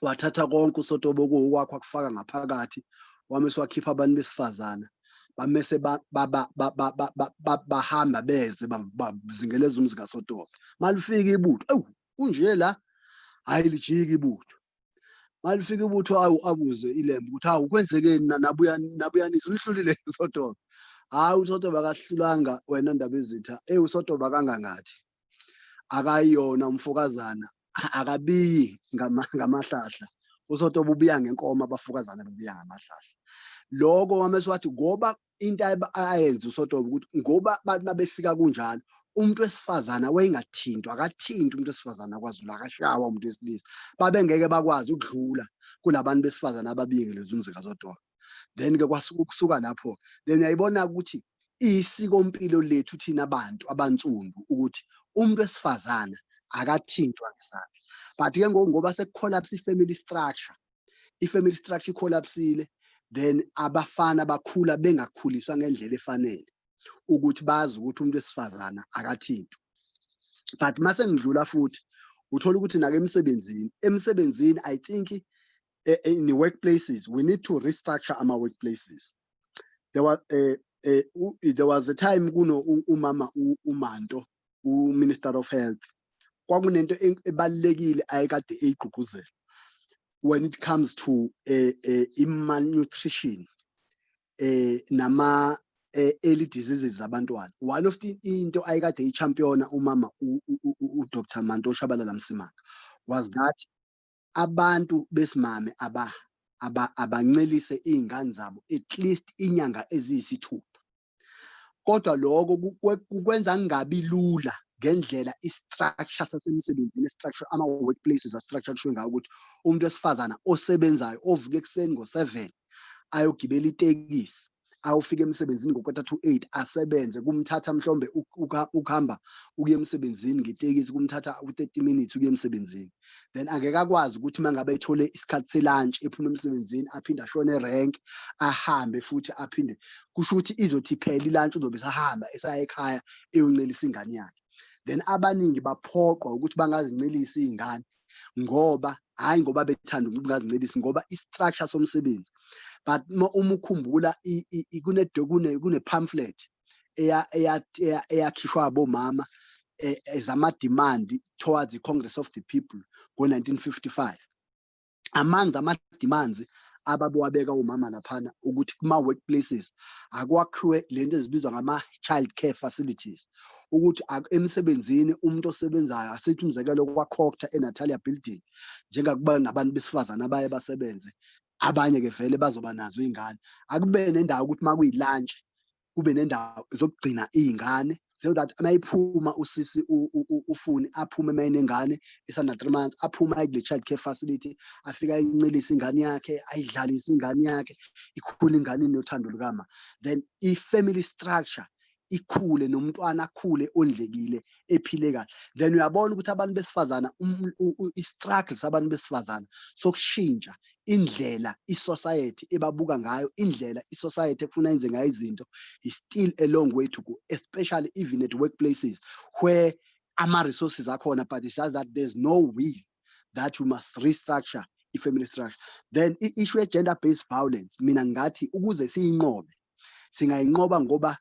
Wathatha konke uSotobe okwakho akufaka ngaphakathi, wamese wakhipha abantu besifazana bamese bahamba beze bazingeleza umzi kaSotobe. Malifika ibutho kunje la hayi lijika ibutho. Malifika ibutho abuze iLembe ukuthi hawu kwenzekeni nabuyanisa ulihlulile uSotobe. Hayi uSotobe akahlulanga wena ndaba ezitha. uSotobe akangangathi akayiyona umfokazana akabiyi ngamahlahla. uSotobe ubiya ngenkomo, abafokazana bebiya ngamahlahla. Lokho wamese wathi ngoba into ayenza uSotobe ukuthi ngoba babefika kunjalo umuntu wesifazane wayengathintwa, akathintwa umuntu wesifazane akwaZulu, akashawa umuntu wesilisa. Babengeke bakwazi ukudlula kulabantu besifazane ababingeleza umzi kaSotobe. Then-ke kusuka lapho then uyayibona ukuthi isikompilo lethu thina abantu abansundu ukuthi umuntu wesifazane akathintwa ngesandla. But ke ngoba sekucollapse i-family structure, i-family structure icollapsile, then abafana bakhula bengakhuliswa ngendlela efanele ukuthi bazi ukuthi umuntu wesifazana akathinto. But mase ngidlula futhi uthola ukuthi nake emsebenzini I think in the workplaces we need to restructure our workplaces. There was a time kuno umama uManto Minister of Health kwakunento ebalekile ayekade eyigqugquzela when it comes to malnutrition nama early diseases zabantwana. One of the into ayekade eyichampiona umama uDr. Manto Shabalala Msimanga was that abantu besimame abancelise iy'ngane zabo at least inyanga eziyisithupha. Kodwa lokho kukwenza kungabi lula ngendlela istructure sasemsebenzini istructure ama-workplaces astructure kusho ngayo ukuthi umuntu wesifazana osebenzayo ovuka ekuseni ngo-7 ayogibela itekisi awufika emsebenzini ngo-7:45 asebenze kumthatha mhlombe ukuhamba ukuya emsebenzini ngetekisi kumthatha u-30 minutes ukuya emsebenzini, then angeke akwazi ukuthi mangabe ethole isikhathi selunch ephuma emsebenzini aphinde ashone rank ahambe futhi aphinde kusho ukuthi izothi phela ilunch uzobe sahamba esaya ekhaya eyoncelisa ingane yakhe. Then abaningi baphoqwa ukuthi bangazincelisi iy'ngane ngoba hayi ngoba bethanda ukuthi bangazincelisi ngoba istructure somsebenzi. But uma ukhumbula kune pamphlet eyakhishwa abomama as ama-demand towards the Congress of the People ngo-1955. Among ama-demands ababewabeka umama laphana ukuthi kuma-workplaces akwakhiwe lento ezibizwa ngama-child care facilities ukuthi emsebenzini umuntu osebenzayo asithi umzekelo kwa-Proctor eNatalia Building njengakuba nabantu besifazane abaye basebenze abanye-ke vele bazoba nazo iy'ngane akube nendawo ukuthi uma kuyi-lunch kube nendawo zokugcina iy'ngane so that mayiphuma usisi ufuni aphume mayinengane esana 3 months aphuma kule child care facility afika ayincelisa ingane yakhe ayidlalise ingane yakhe ikhule ingane inothando lukama, then i-family structure ikhule nomntwana akhule ondlekile ephile kahle. Then uyabona ukuthi abantu besifazana i-struggle sabantu besifazana sokushintsha indlela i-society ebabuka ngayo, indlela i-society efuna yenze ngayo izinto is still a long way to go, especially even at workplaces where ama-resources akhona, but it's just that there's no will that we must restructure i-family structure. Then i-issue ye-gender-based violence mina ngathi ukuze siyinqobe singayinqoba ngoba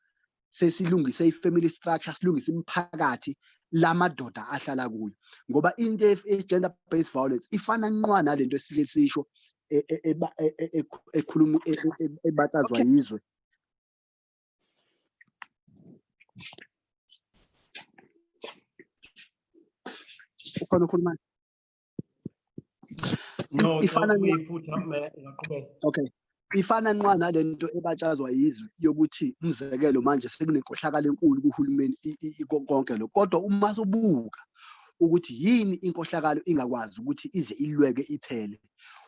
sesilungise i-family structure, silungise imiphakathi lamadoda ahlala kuyo ngoba into e-gender based violence ifana nqwa nalento esihle sisho ekhuluma ebatazwa yizwe. Ukhona ukhuluma? No, ifana okay. Ifana nqwa nalento ebatshazwa yizwe yokuthi umzekelo manje sekunenkohlakalo enkulu kuhulumeni konke lo, kodwa uma sobuka ukuthi yini inkohlakalo ingakwazi ukuthi ize ilweke iphele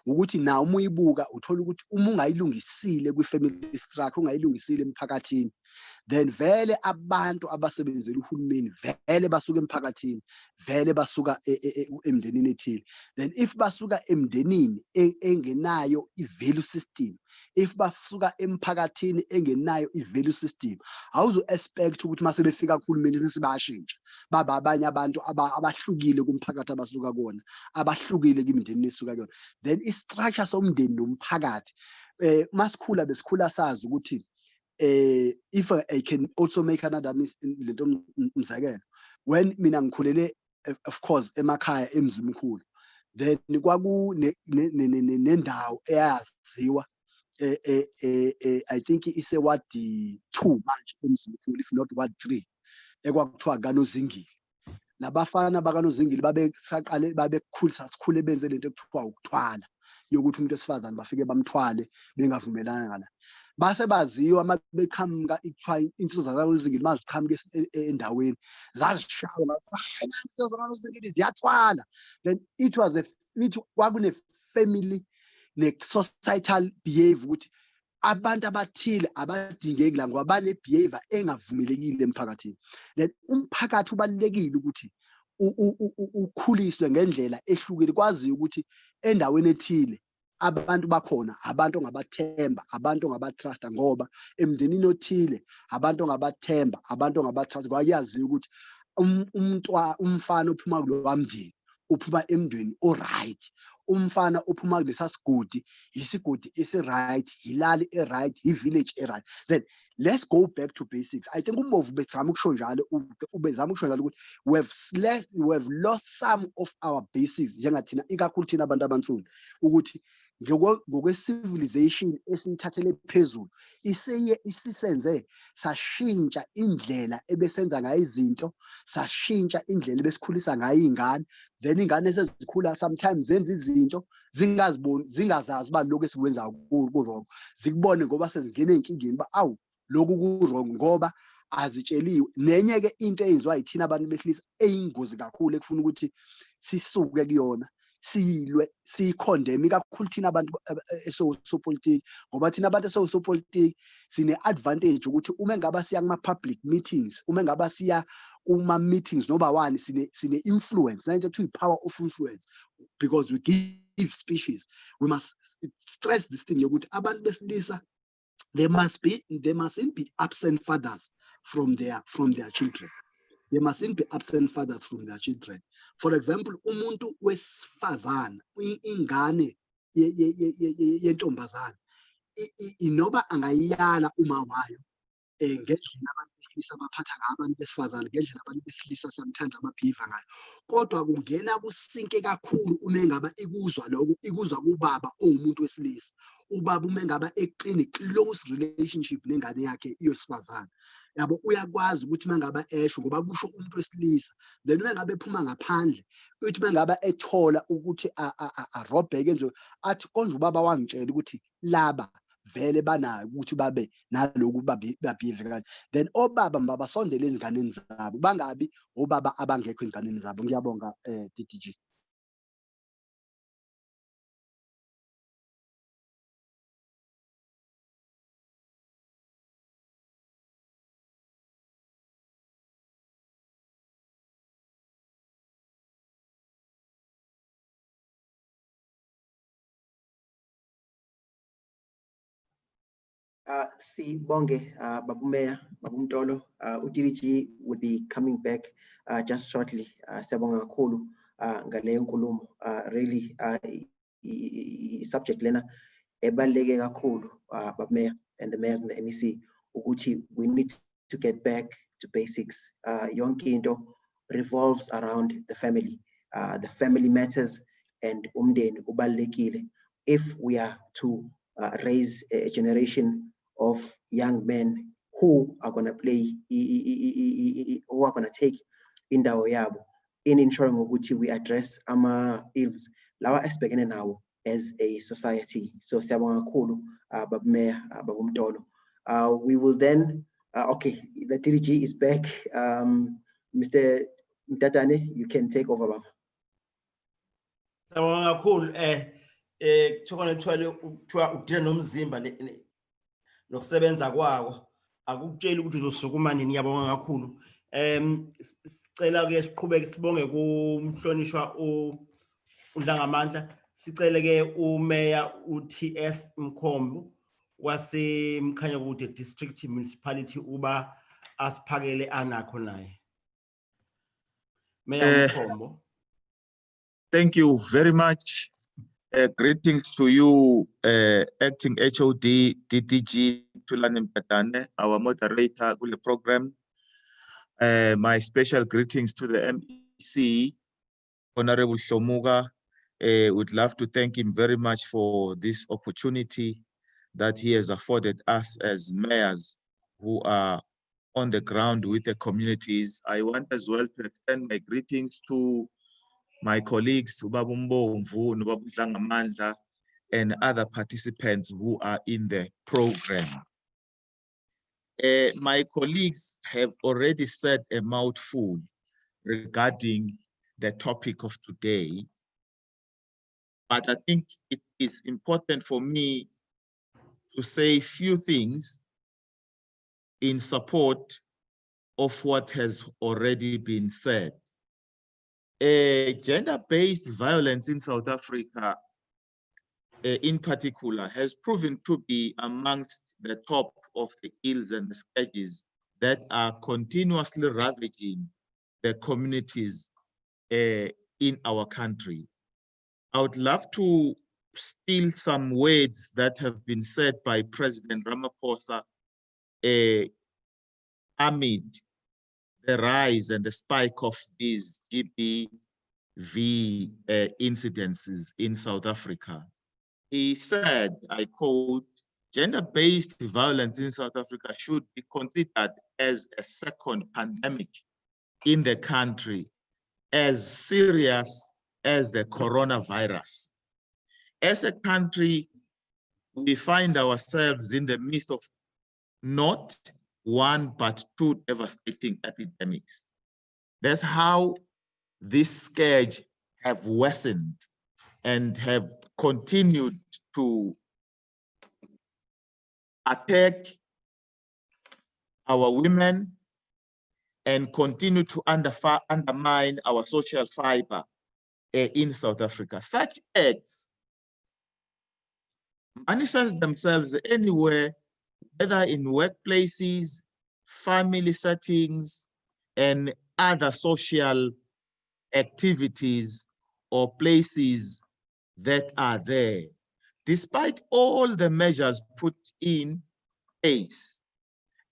ukuthi na uma uyibuka uthola ukuthi uma ungayilungisile kwi-family structure ungayilungisile emphakathini, then vele abantu abasebenzela uhulumeni vele basuka emphakathini vele basuka emndenini ethile. Then if basuka emndenini engenayo i-value system, if basuka emphakathini engenayo i-value system, awuzo expect ukuthi mase befika kuhulumeni bese bayashintsha baba abanye abantu abahlukile kumphakathi abasuka kona, abahlukile kimndeni esuka kuyona. Then i-structure somndeni nomphakathi masikhula besikhula sazi ukuthi if I can also make another lento umzekelo, when mina ngikhulele of course emakhaya emzimkhulu, then kwaku nendawo eyaziwa I think ise Ward 2 manje emzimkhulu if not Ward 3 ekwakuthiwa kaNozingile. Labafana bakaNozingile babekukhulisa sikhule benze lento ekuthiwa ukuthwala yokuthi umuntu wesifazane bafike bamthwale bengavumelana ngala. Base baziwa uma beqhamuka insizwa zakaNozingile maziqhamuka endaweni zazishawa ngathi ziyathwala. Then it was kwakune family ne-societal behavior ukuthi abantu abathile abadingeki la ngoba bane behavior engavumelekile emphakathini. Then umphakathi ubalulekile ukuthi ukhuliswe ngendlela ehlukile, kwazi ukuthi endaweni ethile abantu bakhona abantu ongabathemba, abantu ongabatrusta, ngoba emndenini othile abantu ongabathemba, abantu ongabatrusta, kwayaziwa ukuthi umfana ophuma kulowa mndeni uphuma emndweni oright. Umfana uphuma kulesa sigodi, isigodi esi-right, ilali e-right, i-village e-right. Then let's go back to basics. I think uMovu bezama ukusho njalo, ubezama ukusho njalo ukuthi we have lost some of our basics njengathina, ikakhulu thina abantu abansundu, ukuthi ngokwe-civilization esiyithathele phezulu isisenze sashintsha indlela ebesenza ngayo izinto, sashintsha indlela ebesikhulisa ngayo iy'ngane. Then iy'ngane esezikhula sometimes zenza izinto zingazazi uba lokhu esikwenzayo ku-wrong, zikubone ngoba sezingena ey'nkingeni uba awu lokhu ku-wrong ngoba azitsheliwe. Nenye-ke into eyenziwa yithina abantu besilisa eyingozi kakhulu ekufuna ukuthi sisuke kuyona, siyilwe, siyikhondeme, ikakhulu thina abantu esopolitiki, ngoba thina abantu esopolitiki sine-advantage ukuthi uma ngaba siya kuma-public meetings, uma ngaba siya kuma-meetings noba wani, sine-influence, nento ekuthiwa i-power of influence, because we give speeches. We must stress this thing yokuthi abantu besilisa, there mustn't be absent fathers from their children. There mustn't be absent fathers from their children. For example, umuntu wesifazana, ingane yentombazana, inoba angayiyala uma wayo ngendlela abantu besilisa abaphatha ngayo abantu besifazane, ngendlela abantu besilisa sometimes ababhiva ngayo, kodwa kungena kusinke kakhulu uma ngaba ikuzwa lokho, ikuzwa kubaba owumuntu wesilisa. Ubaba uma ngaba close relationship nengane yakhe iyosifazane, yabo, uyakwazi ukuthi uma ngaba esho ngoba kusho umuntu wesilisa. Then uma ngabe ephuma ngaphandle, uthi uma ngaba ethola ukuthi arobheke nje athi konje ubaba wangitshela ukuthi laba vele banayo ukuthi babe naloku babhive kanje. Then obaba mabasondele ezinganeni zabo, bangabi obaba abangekho ezinganeni zabo. Ngiyabonga DDG. Sibonge, Babu Mayor, Babu Mtolo, UDDG will be coming back just shortly. Siyabonga kakhulu ngaleyo nkulumo. Really, subject lena ebaluleke kakhulu, Babu Mayor and the mayors and the MEC, ukuthi we need to get back to basics. Yonke into revolves around the family. The family matters and umndeni ubalulekile if we are to raise a generation of young men who are going to play, who are going to take indawo yabo in ensuring ukuthi we address ills lawa esibhekene nawo as a society. So siyabonga kakhulu, Babu Mayor, Babu Mtolo. We will then, okay, the DDG is back. Mr. Mtatane, you can take over, Baba. Siyabonga kakhulu. Kuthiwa udile nomzimba nokusebenza kwawo akukutshela ukuthi uzosukuma nini. Ngiyabonga kakhulu. Sicela ke siqhubeke sibonge kumhlonishwa uNdlangamandla. Sicele ke uMayor uTS Mkhombo waseMkhanyakude District Municipality uba asiphakele anakho naye. Mayor Mkhombo. Thank you very much. Greetings to you, Acting HOD DDG Tulani Mpatane, our moderator for the program. My special greetings to the MEC, Honorable Shomuga. Would love to thank him very much for this opportunity that he has afforded us as mayors who are on the ground with the communities. I want as well to extend my greetings to my colleagues, Ubabu Mbomvu, Ubabu Dlangamandla, and other participants who are in the program. My colleagues have already said a mouthful regarding the topic of today, but I think it is important for me to say a few things in support of what has already been said. Gender-based violence in South Africa in particular, has proven to be amongst the top of the ills and the scourges that are continuously ravaging the communities in our country. I would love to steal some words that have been said by President Ramaphosa amid the rise and the spike of these GBV incidences in South Africa. He said, I quote, "Gender-based violence in South Africa should be considered as a second pandemic in the country, as serious as the coronavirus. As a country, we find ourselves in the midst of not one, but two devastating epidemics. That's how this scourge have worsened and have continued to attack our women and continue to undermine our social fiber in South Africa. Such acts manifest themselves anywhere, whether in workplaces, family settings, and other social activities or places that are there. Despite all the measures put in place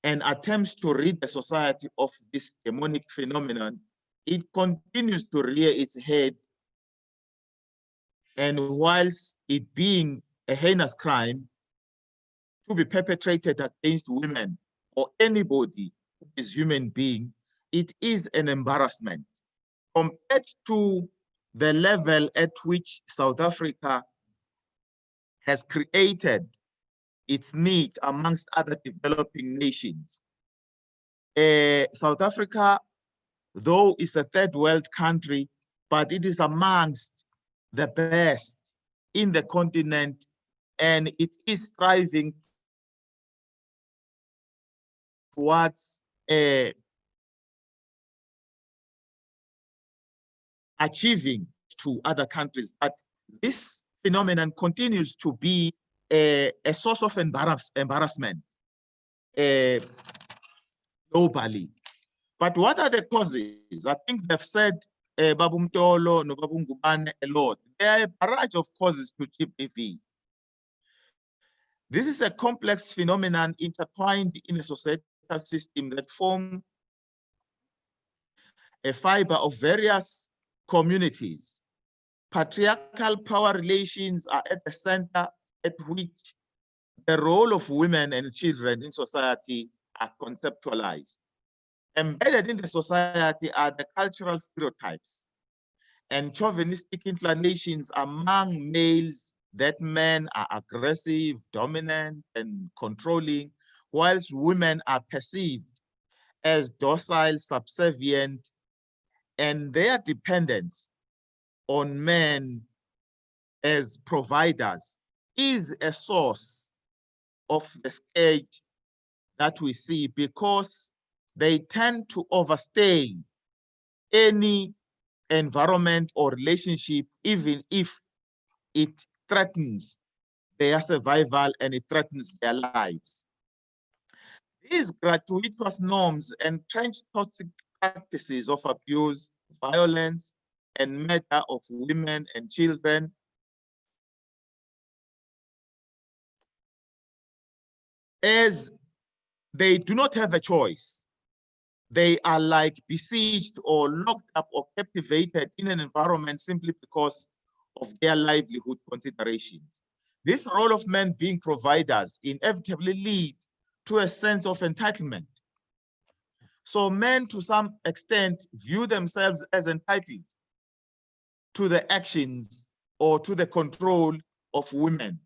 and attempts to rid the society of this demonic phenomenon, it continues to rear its head. And whilst it being a heinous crime to be perpetrated against women or anybody who is human being, it is an embarrassment compared to the level at which South Africa has created its need amongst other developing nations. South Africa, though is a third world country, but it is amongst the best in the continent, and it is striving towards achieving to other countries. But this phenomenon continues to be a source of embarrassment globally. But what are the causes? I think they've said Babu Mtolo, no Babu Ngubane a lot. There are a barrage of causes to GBV. This is a complex phenomenon intertwined in a societal system that forms a fiber of various communities. Patriarchal power relations are at the center at which the role of women and children in society are conceptualized. Embedded in the society are the cultural stereotypes and chauvinistic inclinations among males that men are aggressive, dominant, and controlling, whilst women are perceived as docile, subservient, and their dependence on men as providers is a source of the scourge that we see, because they tend to overstay any environment or relationship, even if it threatens their survival and it threatens their lives. These gratuitous norms entrench toxic practices of abuse, violence, and murder of women and children as they do not have a choice. They are like besieged or locked up or captivated in an environment simply because of their livelihood considerations. This role of men being providers inevitably leads to a sense of entitlement. So men, to some extent, view themselves as entitled to the actions or to the control of women,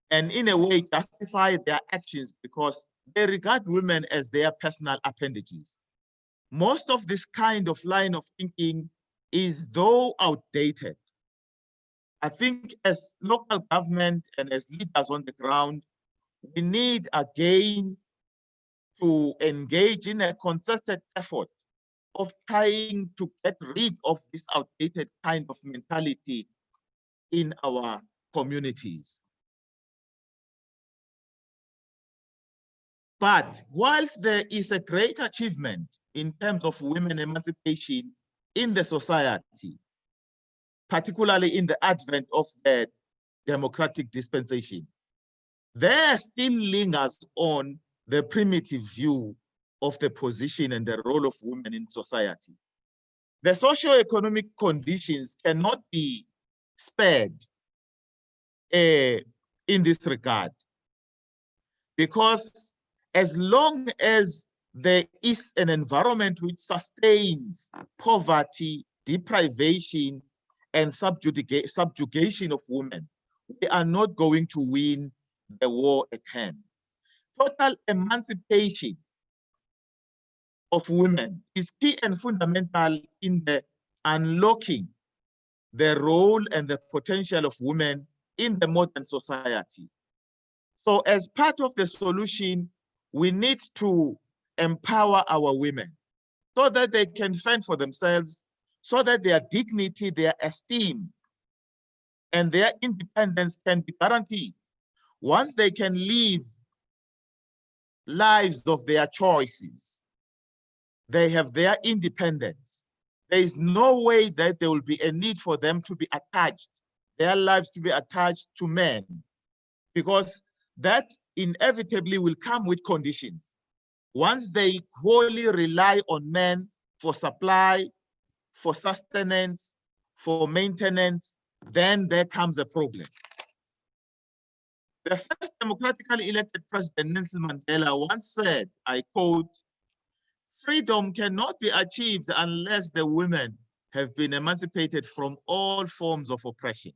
and in a way justify their actions because they regard women as their personal appendages. Most of this kind of line of thinking is, though outdated, I think as local government and as leaders on the ground, we need again to engage in a concerted effort of trying to get rid of this outdated kind of mentality in our communities. But whilst there is a great achievement in terms of women emancipation in the society, particularly in the advent of the democratic dispensation, there still lingers on the primitive view of the position and the role of women in society. The socio-economic conditions cannot be spared in this regard, because as long as there is an environment which sustains poverty, deprivation, and subjugation of women, we are not going to win the war at hand. Total emancipation of women is key and fundamental in the unlocking the role and the potential of women in the modern society. So as part of the solution, we need to empower our women so that they can fend for themselves, so that their dignity, their esteem, and their independence can be guaranteed. Once they can live lives of their choices, they have their independence. There is no way that there will be a need for them to be attached, their lives to be attached to men, because that inevitably will come with conditions. Once they wholly rely on men for supply, for sustenance, for maintenance, then there comes a problem. The first democratically elected president, Nelson Mandela, once said, I quote, "Freedom cannot be achieved unless the women have been emancipated from all forms of oppression."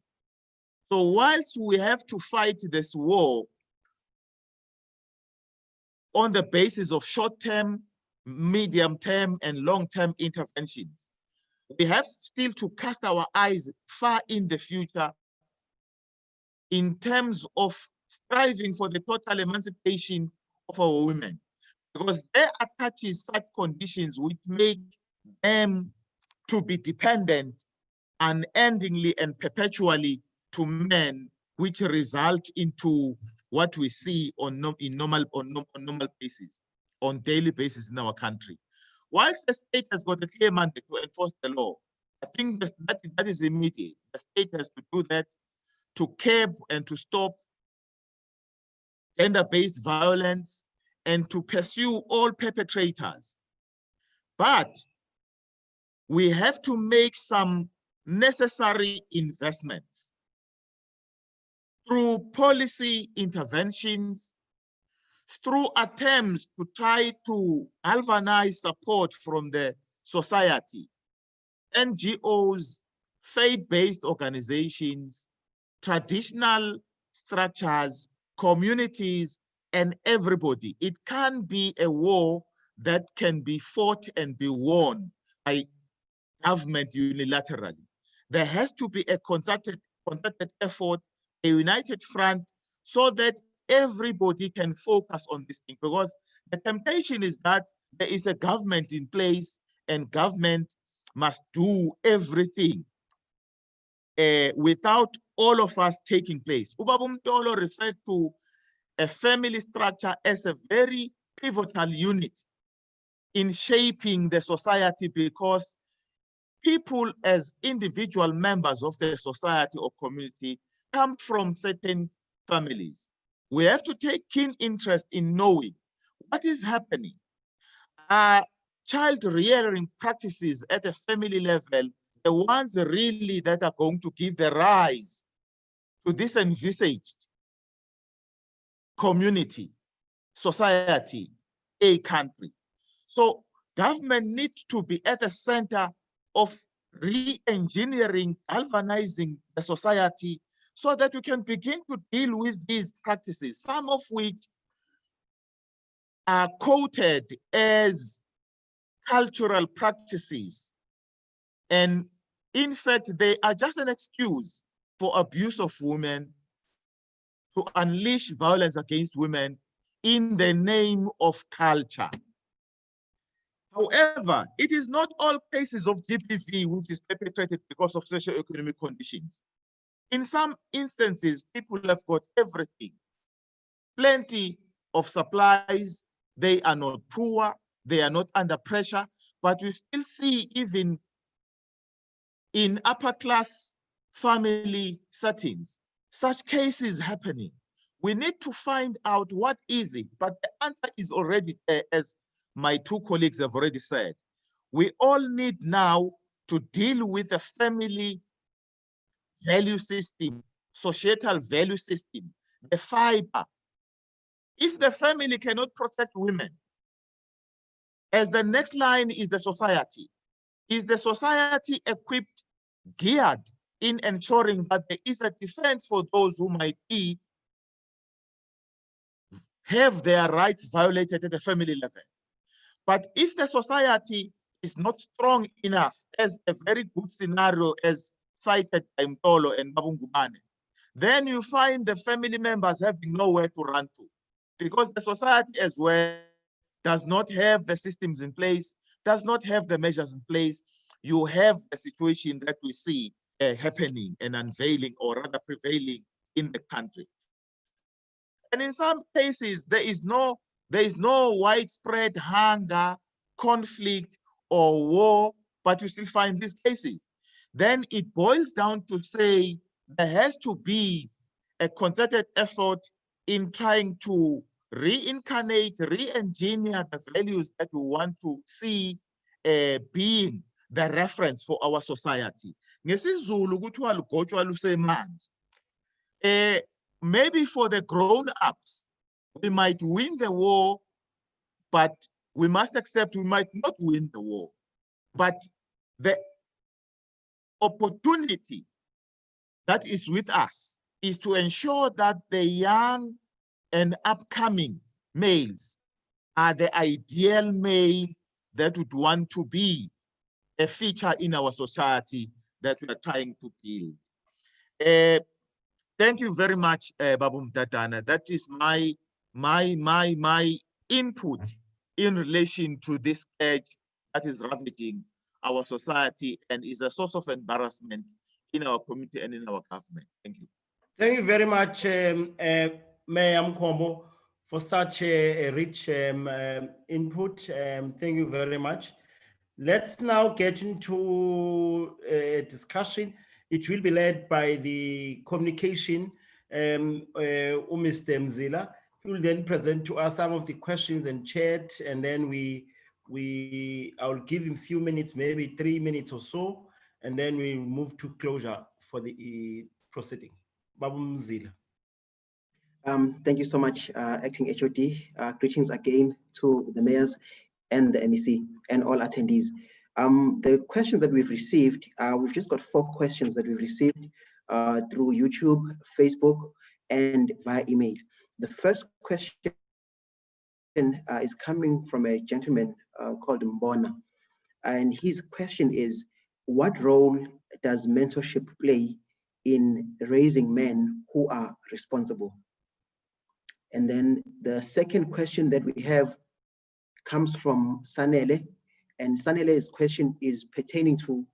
So whilst we have to fight this war on the basis of short-term, medium-term, and long-term interventions, we have still to cast our eyes far in the future in terms of striving for the total emancipation of our women, because there attaches such conditions which make them to be dependent unendingly and perpetually to men, which result into what we see on normal basis, on daily basis in our country. Whilst the state has got a clear mandate to enforce the law, I think that is immediate. The state has to do that to curb and to stop gender-based violence and to pursue all perpetrators. But we have to make some necessary investments through policy interventions, through attempts to try to galvanize support from the society, NGOs, faith-based organizations, traditional structures, communities, and everybody. It can't be a war that can be fought and be won by government unilaterally. There has to be a concerted effort, a united front, so that everybody can focus on this thing, because the temptation is that there is a government in place and government must do everything without all of us taking place. Ubaba Mtolo referred to a family structure as a very pivotal unit in shaping the society, because people as individual members of the society or community come from certain families. We have to take keen interest in knowing what is happening. Are child rearing practices at a family level the ones really that are going to give the rise to this envisaged community, society, a country? So government needs to be at the center of re-engineering, galvanizing the society so that we can begin to deal with these practices, some of which are quoted as cultural practices. And in fact, they are just an excuse for abuse of women, to unleash violence against women in the name of culture. However, it is not all cases of GBV which is perpetrated because of socio-economic conditions. In some instances, people have got everything, plenty of supplies, they are not poor, they are not under pressure, but we still see even in upper class family settings, such cases happening. We need to find out what is it, but the answer is already there, as my two colleagues have already said. We all need now to deal with the family value system, societal value system, the fiber. If the family cannot protect women, as the next line is the society equipped, geared in ensuring that there is a defense for those who might have their rights violated at the family level? But if the society is not strong enough, as a very good scenario as cited by Mtolo and Babungubane, then you find the family members having nowhere to run to, because the society as well does not have the systems in place, does not have the measures in place. You have a situation that we see happening and unveiling, or rather prevailing, in the country. And in some cases, there is no widespread hunger, conflict, or war, but you still find these cases. Then it boils down to say there has to be a concerted effort in trying to reincarnate, re-engineer the values that we want to see being the reference for our society. NgesiZulu kuthiwa lugotshwa lusemanzi. Maybe for the grown-ups, we might win the war, but we must accept we might not win the war. But the opportunity that is with us is to ensure that the young and upcoming males are the ideal male that would want to be a feature in our society that we are trying to build. Thank you very much, Babu Mtatana. That is my input in relation to this scourge that is ravaging our society and is a source of embarrassment in our community and in our government. Thank you. Thank you very much, Mayor Mkombo, for such a rich input. Thank you very much. Let's now get into a discussion. It will be led by the communication, Mr. Mzila. He will then present to us some of the questions and chat, and then I'll give him a few minutes, maybe 3 minutes or so, and then we move to closure for the proceeding. Babu Mzila. Thank you so much, Acting HOD. Greetings again to the mayors and the MEC and all attendees. The questions that we've received, we've just got 4 questions that we've received through YouTube, Facebook, and via email. The first question is coming from a gentleman called Mbona. And his question is, what role does mentorship play in raising men who are responsible? And then the second question that we have comes from Sanele, and Sanele's question is pertaining to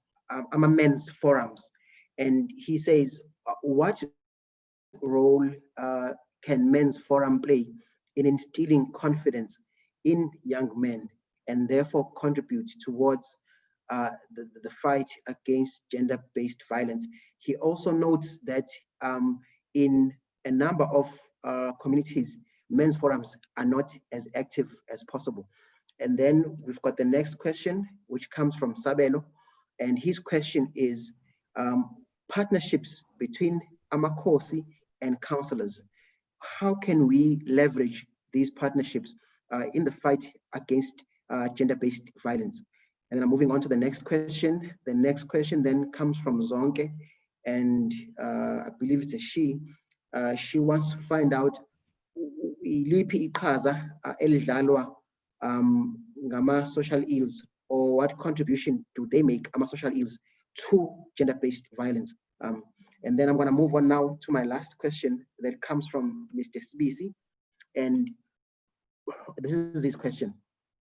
men's forums. And he says, what role can men's forum play in instilling confidence in young men and therefore contribute towards the fight against gender-based violence? He also notes that in a number of communities, men's forums are not as active as possible. And then we've got the next question, which comes from Sabelo. And his question is, partnerships between Amakosi and counselors. How can we leverage these partnerships in the fight against gender-based violence? And then I'm moving on to the next question. The next question then comes from Zonke, and I believe it's a she. She wants to find out iliphi iqhaza elidlalwa ngama-social ills, or what contribution do they make, social ills, to gender-based violence. And then I'm going to move on now to my last question that comes from Mr. Sbisi. And this is his question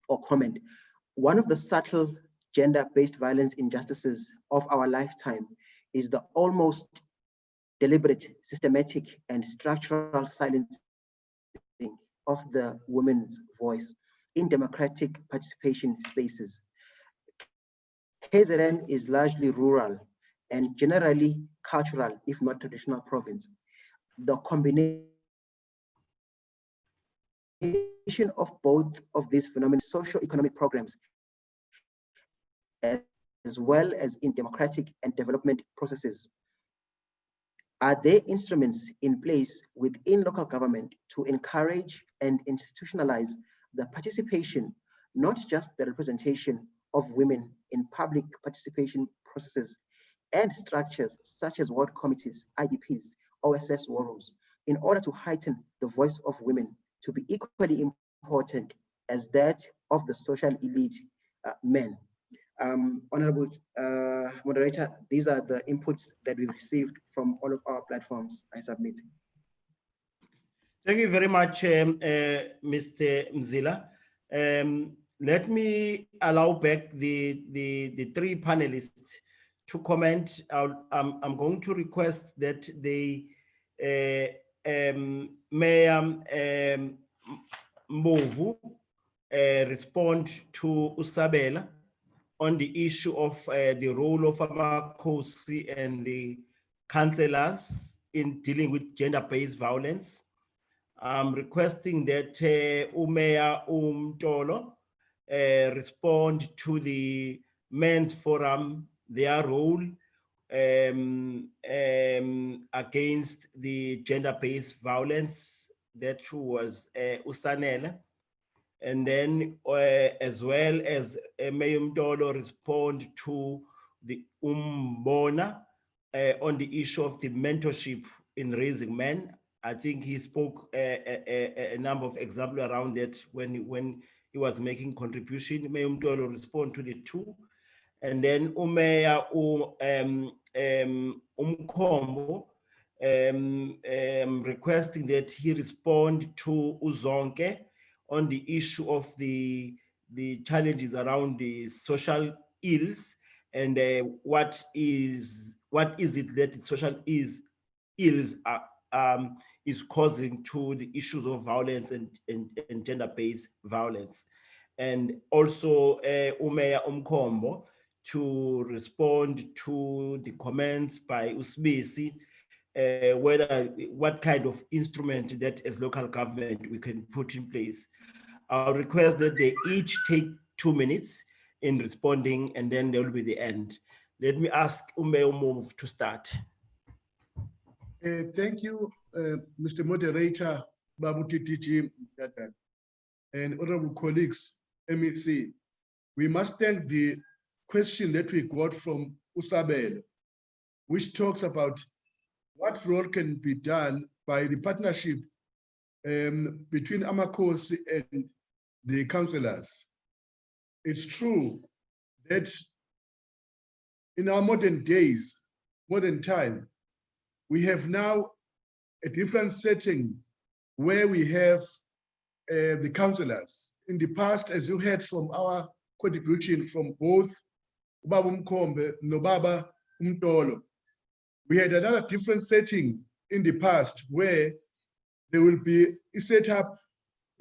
or comment. One of the subtle gender-based violence injustices of our lifetime is the almost deliberate, systematic, and structural silencing of the women's voice in democratic participation spaces. KZN is largely rural and generally cultural, if not traditional province. The combination of both of these phenomena, socio-economic programs, as well as in democratic and development processes, are there instruments in place within local government to encourage and institutionalize the participation, not just the representation of women in public participation processes and structures such as ward committees, IDPs, OSS war rooms, in order to heighten the voice of women to be equally important as that of the social elite men? Honorable moderator, these are the inputs that we've received from all of our platforms. I submit. Thank you very much, Mr. Mzila. Let me allow back the three panelists to comment. I'm going to request that they, Mayor Mbovu, respond to Usabela on the issue of the role of Amakosi and the councillors in dealing with gender-based violence. I'm requesting that Mayor Umtolo respond to the Men's Forum, their role against the gender-based violence. That was Usanele. And then as well as Mayor Umtolo respond to the Umbona on the issue of the mentorship in raising men. I think he spoke a number of examples around that when he was making contribution. Mayor Umtolo respond to the two. And then Umeya Umkombo requesting that he respond to Uzonke on the issue of the challenges around the social ills and what is it that the social ills is causing to the issues of violence and gender-based violence. And also Umeya Umkombo to respond to the comments by Usbisi, what kind of instrument that as local government we can put in place. I'll request that they each take 2 minutes in responding, and then there will be the end. Let me ask Umeya Umkombo to start. Thank you, Mr. Moderator, Babu TTG, and honorable colleagues, MEC. We must thank the question that we got from Usabel, which talks about what role can be done by the partnership between Amakosi and the councillors. It's true that in our modern days, modern time, we have now a different setting where we have the councillors. In the past, as you heard from our contribution from both Baba Umkombe and Baba Umtolo, we had another different settings in the past where there will be a setup,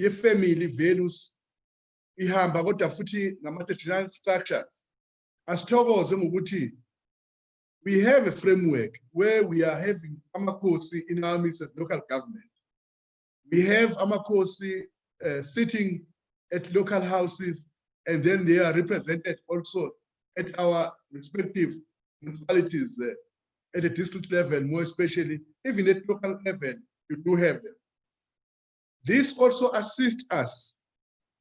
a family values, ihamba kodwa futhi ngama-traditional structures. Asithokoze ngokuthi we have a framework where we are having Amakosi in our midst as local government. We have Amakosi sitting at local houses, and then they are represented also at our respective municipalities at a district level, more especially, even at local level, you do have them. This also assists us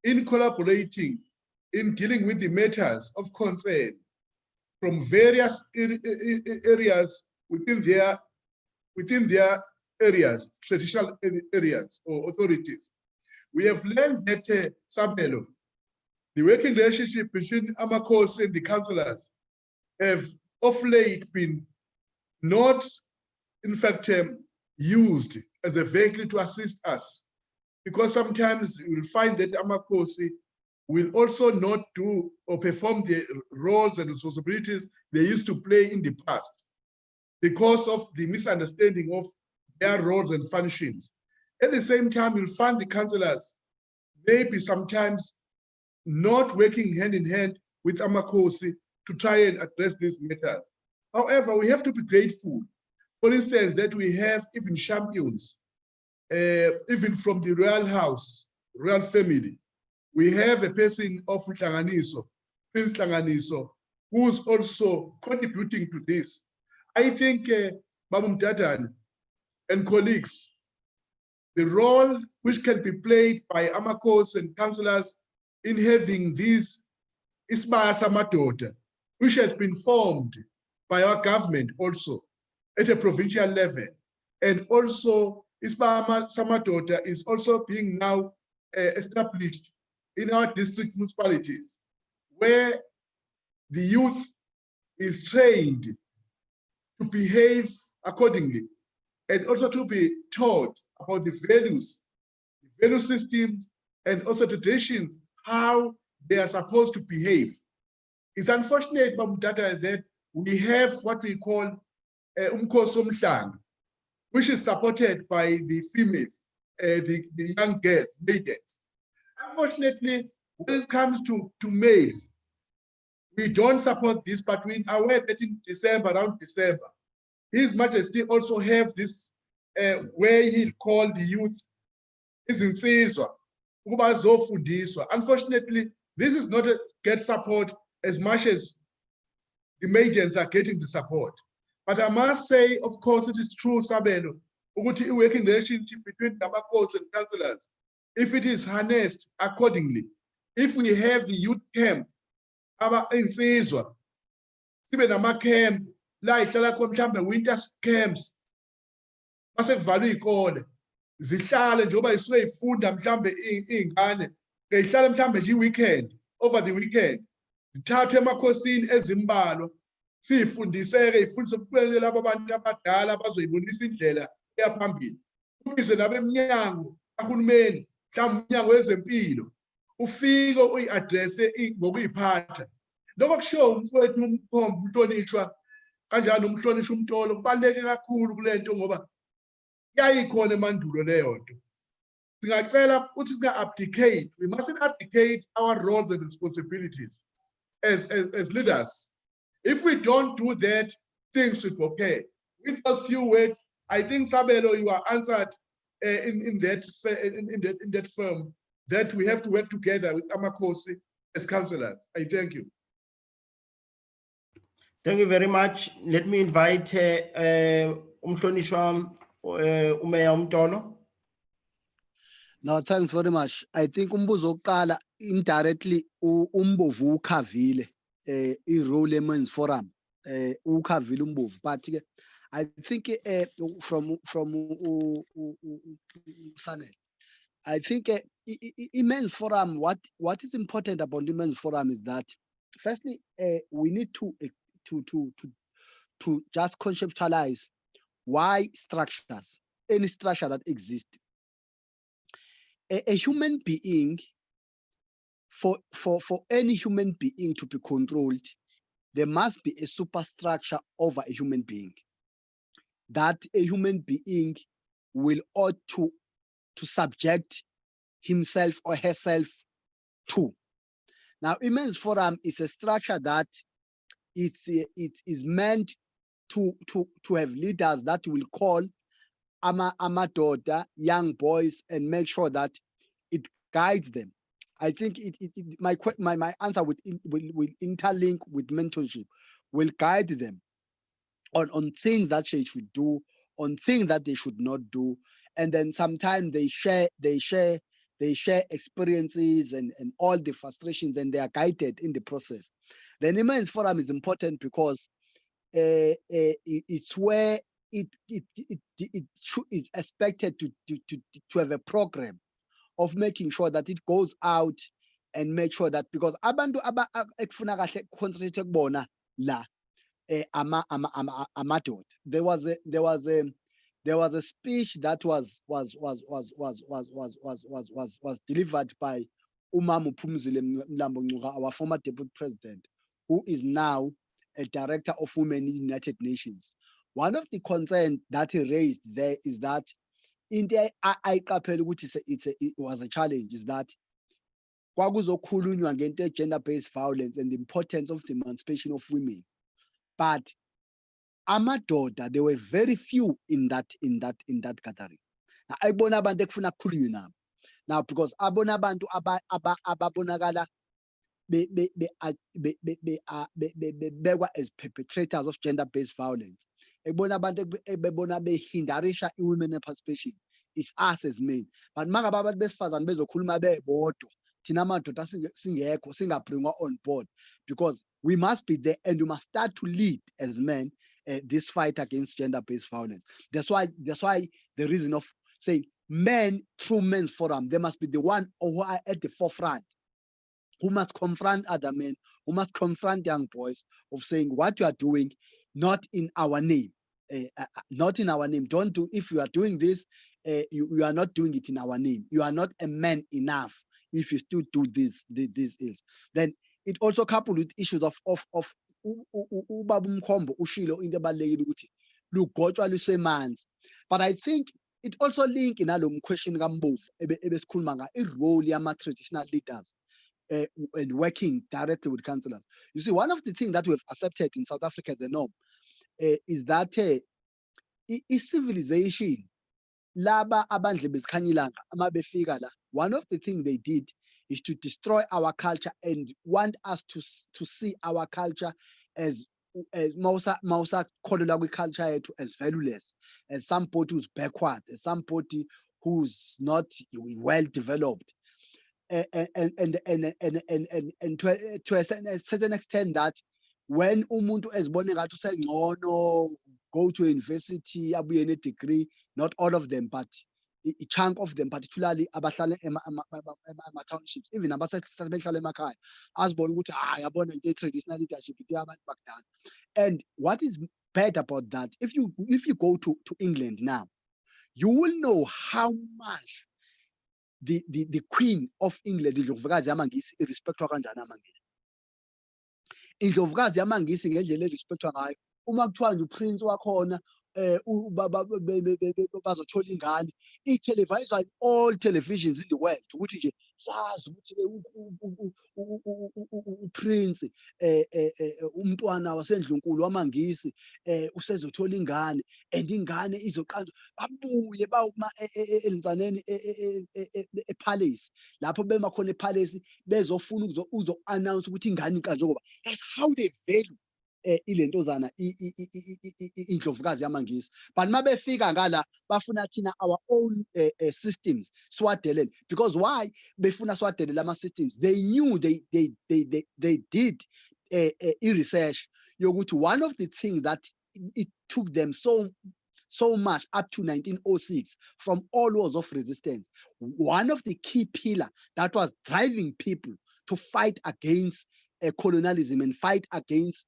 in collaborating in dealing with the matters of concern from various areas within their areas, traditional areas or authorities. We have learned that Sabelo, the working relationship between Amakosi and the councillors have of late been not, in fact, used as a vehicle to assist us, because sometimes you will find that Amakosi will also not do or perform the roles and responsibilities they used to play in the past. because of the misunderstanding of their roles and functions. At the same time, you'll find the councillors maybe sometimes not working hand in hand with Amakosi to try and address these matters. However, we have to be grateful, for instance, that we have even champions, even from the royal house, royal family. We have a person of Tlanganiso, Prince Tlanganiso, who's also contributing to this. I think, Babu Mtatan and colleagues, the role which can be played by Amakos and councillors in having this Isibaya Samadoda, which has been formed by our government also at a provincial level. And also Isibaya Samadoda is also being now established in our district municipalities, where the youth is trained to behave accordingly and also to be taught about the value systems, and also traditions, how they are supposed to behave. It's unfortunate, Data, that we have what we call Umkhosi Womhlanga, which is supported by the females, the young girls, maidens. Unfortunately, when it comes to males, we don't support this, but we are aware that in December, around December, His Majesty also have this where he called the youth izinsizwa ukuba bazofundiswa. Unfortunately, this is not get support as much as the maidens are getting the support. But I must say, of course, it is true, Sabelo, ukuthi working relationship between Amakos and councillors, if it is harnessed accordingly, if we have the youth camp, aba insizwa, sibe nama-camp, la ihlala khona mhlambe winter camps, base kuvalwe iy'kole, zihlale njengoba isuke ifunda mhlambe iy'ngane, ihlale mhlambe nje i-weekend, over the weekend, zithathwe emakhosini ezimbalwa, siyifundiseke, ifundise ukubukela labo abantu abadala abazoyibonisa indlela eyaphambili. Kubizwe nabemnyango kahulumeni, mhlawumbe umnyango wezempilo, ufike uyi-addresse ngokuyiphatha. Lokho kushiwo umfowethu uMkhombe uMhlonishwa, kanjani uMhlonishwa uMtolo, kubaluleke kakhulu kule nto ngoba yayikhona emandulo leyo nto. Singacela ukuthi singa-abdicate, we mustn't abdicate our roles and responsibilities as leaders. If we don't do that, things will be okay. With those few words, I think Sabelo, you are answered in that firm that we have to work together with Amakosi as councillors. I thank you. Thank you very much. Let me invite Umhlonishwa uMeya uMtolo. No, thanks very much. I think umbuzo wokuqala indirectly umbovu ukhavile i-role men's forum ukhavile umbovu, but I think from Sanel, I think men's forum, what is important about the men's forum is that firstly we need to just conceptualize why structures, any structure that exists. A human being, for any human being to be controlled, there must be a superstructure over a human being that a human being will ought to subject himself or herself to. Now, Women's Forum is a structure that it is meant to have leaders that will call amadoda, young boys, and make sure that it guides them. I think my answer will interlink with mentorship, will guide them on things that they should do, on things that they should not do, and then sometimes they share experiences and all the frustrations, and they are guided in the process. The Women's Forum is important because it's where it's expected to have a program of making sure that it goes out and make sure that, because abantu ekufuna kahle concentrate kubona la amadoda, there was a speech that was delivered by Umama Phumzile Mlambo Ngcuka, our former deputy president, who is now a director of women in the United Nations, one of the concerns that he raised there is that into ayiqaphela ukuthi it was a challenge is that kwakuzokhulunywa ngento gender-based violence and the importance of the emancipation of women, but amadoda, there were very few in that gathering. Now ayibona abantu ekufuna kukhulunywe nabo now because abona abantu ababonakala bekwa as perpetrators of gender-based violence, ekubona abantu bebona behindarisha women participation. It's us as men, but mangabe abantu besifazane bezokhuluma bebodwa thina amadoda singekho singabringwa on board, because we must be there and we must start to lead as men this fight against gender-based violence. That's why the reason of saying men through men's forum, they must be the one who are at the forefront, who must confront other men, who must confront young boys of saying what you are doing, not in our name, not in our name. Don't do, if you are doing this, you are not doing it in our name. You are not a man enough if you still do this is. Then it also coupled with issues of ubaba umkhombo ushilo into ebalekile ukuthi lugotshwa lusemanzi. But I think it also link nalo question kaMbofu ebesikhuluma nga i-role yama-traditional leaders and working directly with councillors. You see, one of the things that we've accepted in South Africa as a norm is that civilization, laba abandle bezikhanyilanga ama befika la, one of the things they did is to destroy our culture and want us to see our culture as mausa kholelwa kwi-culture yethu as valueless, as somebody who's backward, as somebody who's not well developed. And to a certain extent that when umuntu ezibone ngathi usengcono, go to university, abuye ne-degree, not all of them, but a chunk of them, particularly abahlala ema-townships, even abasehlala emakhaya, azibone ukuthi yabona into traditional leadership ite abantu bakudala. And what is bad about that, if you go to England now, you will know how much the Queen of England, iNdlovukazi yamaNgisi, irespectwa kanjani amaNgisi. iNdlovukazi yamaNgisi ngendlela erespectwa ngayo, uma kuthiwa nje uPrince wakhona bazothola ingane, i-televised on all televisions in the world ukuthi nje sazi ukuthi uPrince umntwana waseNdlunkulu wamaNgisi usezothola ingane, and ingane izoqanjwa, babuye bawuma elintsaneni epalace, lapho bema khona epalace bezofuna uzo-announce ukuthi ingane iqanjwe, ngoba that's how they value ilentozana iNdlovukazi yamaNgisi. But mabefika ngala bafuna thina our own systems swadelele, because why befuna swadelele ama-systems? They knew they did research yokuthi one of the things that it took them so much up to 1906 from all wars of resistance, one of the key pillars that was driving people to fight against colonialism and fight against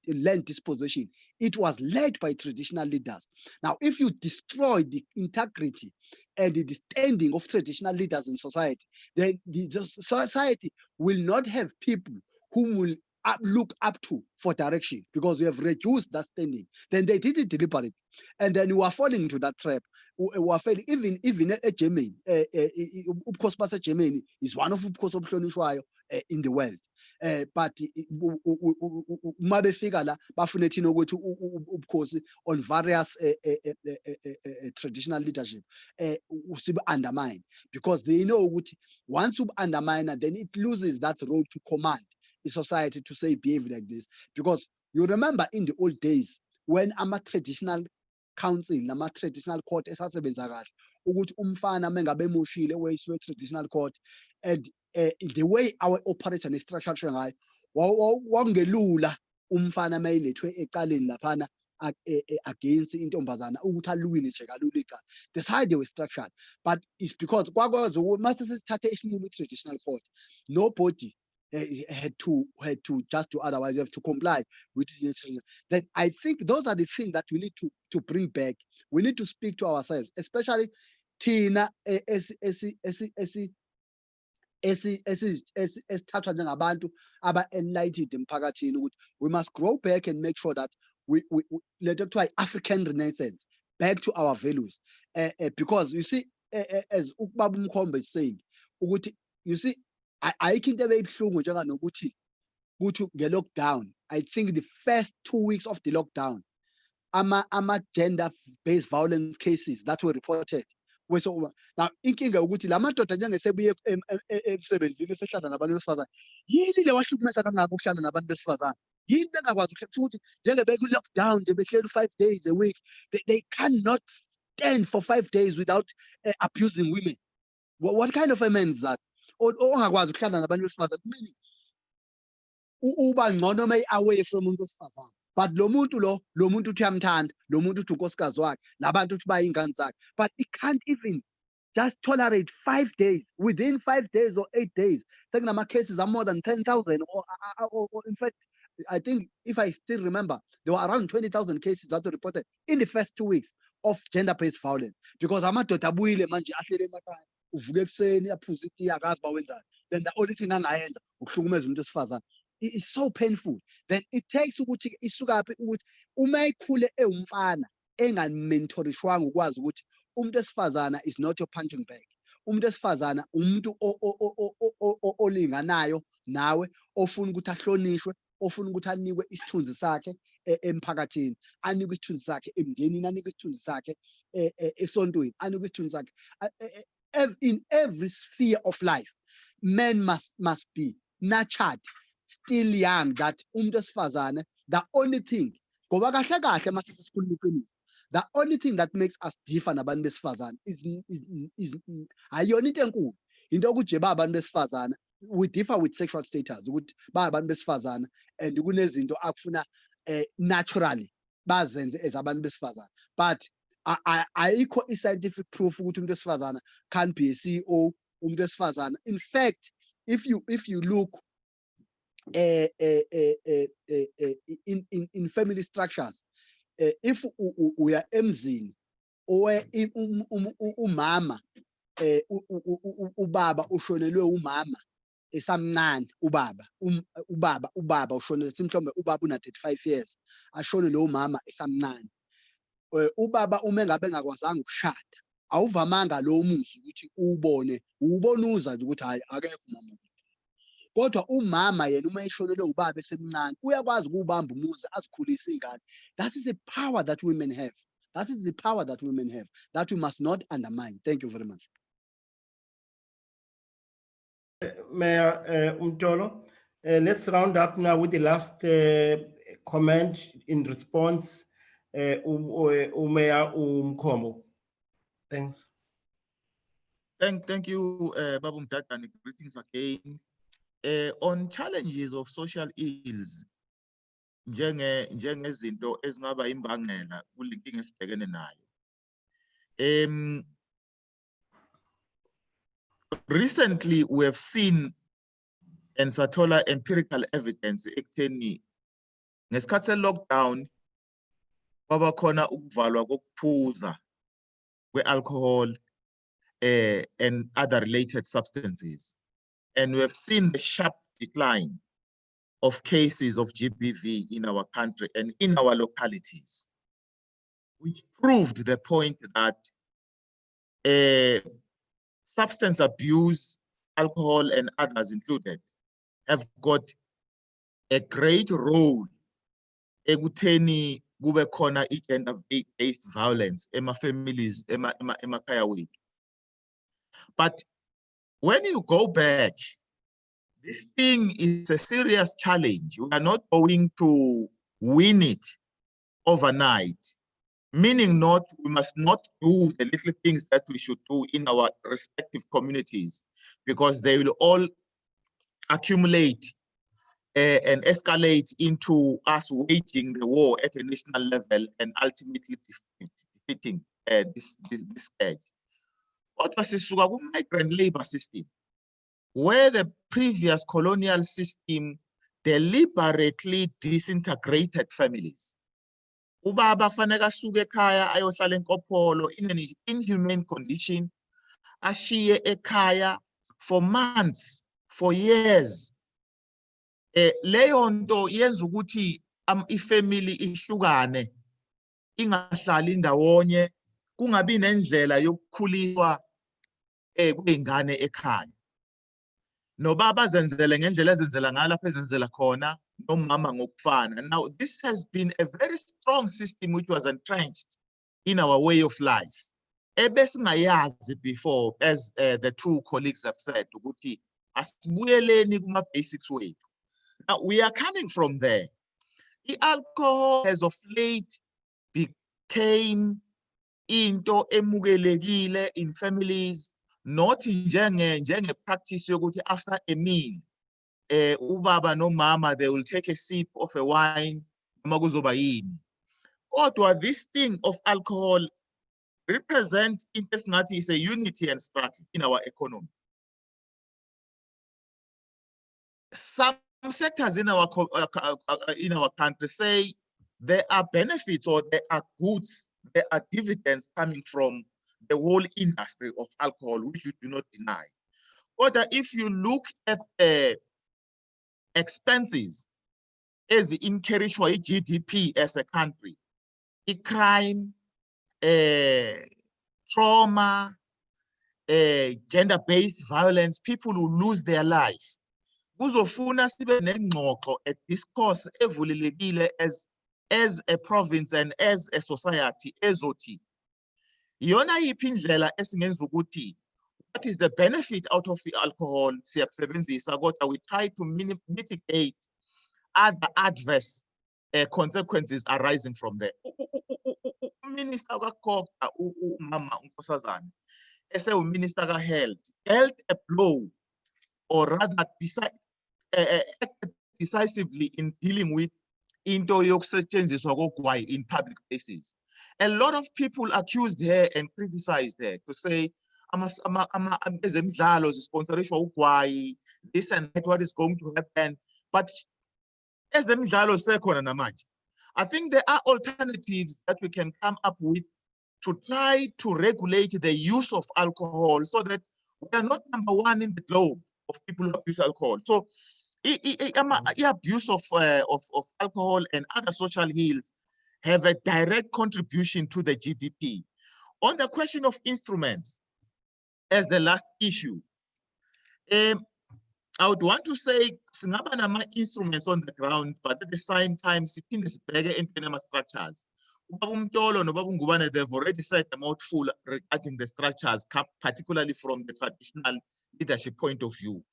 land dispossession, it was led by traditional leaders. Now, if you destroy the integrity and the standing of traditional leaders in society, then the society will not have people whom will look up to for direction, because we have reduced that standing. Then they did it deliberately, and then we are falling into that trap. We are failing. Even at Germany, ubukhosi base Germany is one of ubukhosi obuhlonishwayo in the world. But mabefika la bafune thina ukuthi ubukhosi on various traditional leadership usibe undermine, because they know ukuthi once you undermine, then it loses that role to command the society to say behave like this. Because you remember in the old days when ama-traditional council nama-traditional court esasebenza kahle ukuthi umfana mengabe emoshile weyisiwe traditional court, and the way our operator ne-structure ngayo wakungelula umfana mayilethwe ecaleni laphana against intombazana ukuthi aluwine nje kalula icala. That's how they were structured. But it's because kwakwazi mase sesithathe isinqumo i-traditional court, nobody had to just do otherwise. You have to comply with it. Then I think those are the things that we need to bring back. We need to speak to ourselves, especially Tina esithathwa njengabantu aba-enlightened emphakathini, ukuthi we must grow back and make sure that let's try African Renaissance, back to our values. Because you see, as Ubaba Mkhombe is saying, you see, I think the way the lockdown. I think the first 2 weeks of the lockdown, gender-based violence cases that were reported. So now, inkinga ukuthi la madoda njengesebuye emsebenzini esehlala nabantu besifazane, yini le wahlukumeza kangaka ukuhlala nabantu besifazane? Yini bengakwazi ukuthi njengebe ku-lockdown nje behleli 5 days a week, they cannot stand for 5 days without abusing women. What kind of a man is that? Ongakwazi ukuhlala nabantu besifazane, meaning uba ngcono may away from umuntu wesifazane. But lo muntu uthi uyamthanda, lo muntu uthi unkosikazi wakhe, labantu uthi bayingane zakhe. But he can't even just tolerate 5 days. Within 5 days or 8 days, sekunama cases are more than 10,000. Or in fact, I think if I still remember, there were around 20,000 cases that were reported in the first 2 weeks of gender-based violence. Because amadoda abuyile manje ahlele emakhaya, uvuka ekuseni aphuza itiye akazi bawenzani. Then the only thing angayenza ukuhlukumeza umuntu wesifazane. It's so painful. Then it takes ukuthi isukaphi ukuthi uma ikhule ewumfana engaменtorishwanga ukwazi ukuthi umuntu esifazana is not your punching bag. Umuntu esifazana umuntu olinganayo nawe, ofuna ukuthi ahlonishwe, ofuna ukuthi anikwe isithunzi sakhe emphakathini, anikwe isithunzi sakhe emndenini, anikwe isithunzi sakhe esontweni, anikwe isithunzi sakhe in every sphere of life. Men must be nurtured still young, that umuntu esifazane, the only thing ngoba kahle kahle masise sikhuluma iqiniso, the only thing that makes us differ nabantu besifazane is ayona into enkulu, into ukuthi ba abantu besifazane we differ with sexual status, ukuthi ba abantu besifazane and kunezinto akufuna naturally bazenze as abantu besifazane. But ayikho i-scientific proof ukuthi umuntu wesifazane can be a CEO, umuntu wesifazane. In fact, if you look in family structures, if we are emzini or umama ubaba ushonelwe umama esamncane, ubaba ushonelwe simhlombe ubaba una 35 years ashone lo umama esamncane, ubaba uma ngabe engakwazanga ukushada, awuvamanga lo muzi ukuthi ubona uza ukuthi hayi akekho mama. Kodwa umama yena uma eshonelwe ubaba esemncane uyakwazi ukubamba umuzi azikhulise ingane. That is the power that women have. That is the power that women have that we must not undermine. Thank you very much. Mayor Umtolo, let's round up now with the last comment in response. Mayor Umkhomo. Thanks. Thank you, Babu Mtata, and greetings again. On challenges of social ills, njengezinto ezingaba imbangela kulinkinga esibhekene nayo. Recently, we have seen and sathola empirical evidence ekutheni ngesikhathi se-lockdown kwaba khona ukuvalwa kokuphuza kwe-alcohol and other related substances. And we have seen the sharp decline of cases of GBV in our country and in our localities, which proved the point that substance abuse, alcohol and others included, have got a great role ekutheni kube khona gender-based violence ema-families, emakhaya wethu. But when you go back, this thing is a serious challenge. We are not going to win it overnight, meaning we must not do the little things that we should do in our respective communities, because they will all accumulate and escalate into us waging the war at a national level and ultimately defeating this scourge. What was the migrant labor system, where the previous colonial system deliberately disintegrated families? Ubaba faneka suke ekhaya ayohlala enkopolo in an inhumane condition, ashiye ekhaya for months, for years. Leyo nto yenza ukuthi ifamily ihlukane ingahlali ndawonye kungabi nendlela yokukhuliswa kwezingane ekhaya nobaba azenzele ngendlela ezenzela ngalo lapha ezenzela khona nomama ngokufana. Now this has been a very strong system which was entrenched in our way of life ebesingayazi before, as the two colleagues have said, ukuthi asibuyeleni kuma basics wethu. Now we are coming from there. I-alcohol has of late became into emukelekile in families, not njenge practice yokuthi after a meal ubaba nomama they will take a sip of a wine noma kuzoba yini. Kodwa this thing of alcohol represent into esingathi is a unity and struggle in our economy. Some sectors in our country say there are benefits or there are goods, there are dividends coming from the whole industry of alcohol, which you do not deny. But if you look at expenses as encouraged for GDP as a country, crime, trauma, gender-based violence, people who lose their life. Kuzofuna sibe nengxoxo, a discourse evulelekile as a province and as a society ezothi yona yiphi indlela esingenza ukuthi what is the benefit out of the alcohol siyakusebenzisa kodwa we try to mitigate other adverse consequences arising from there. Minister kaKhokha umama uNkosazana ese uminister kaHealth dealt a blow or rather acted decisively in dealing with into yokusetshenziswa kogwayi in public places. A lot of people accused her and criticized her to say ezemidlalo zisponsorishwa ugwayi, this and that, what is going to happen. But ezemidlalo sekhona namanje. I think there are alternatives that we can come up with to try to regulate the use of alcohol so that we are not number one in the globe of people who abuse alcohol. So the abuse of alcohol and other social ills have a direct contribution to the GDP. On the question of instruments, as the last issue, I would want to say singaba nama instruments on the ground, but at the same time, siphinde sibheke entweni structures. Ubaba uMtolo nobaba uNgubane, they've already said a mouthful regarding the structures, particularly from the traditional leadership point of view.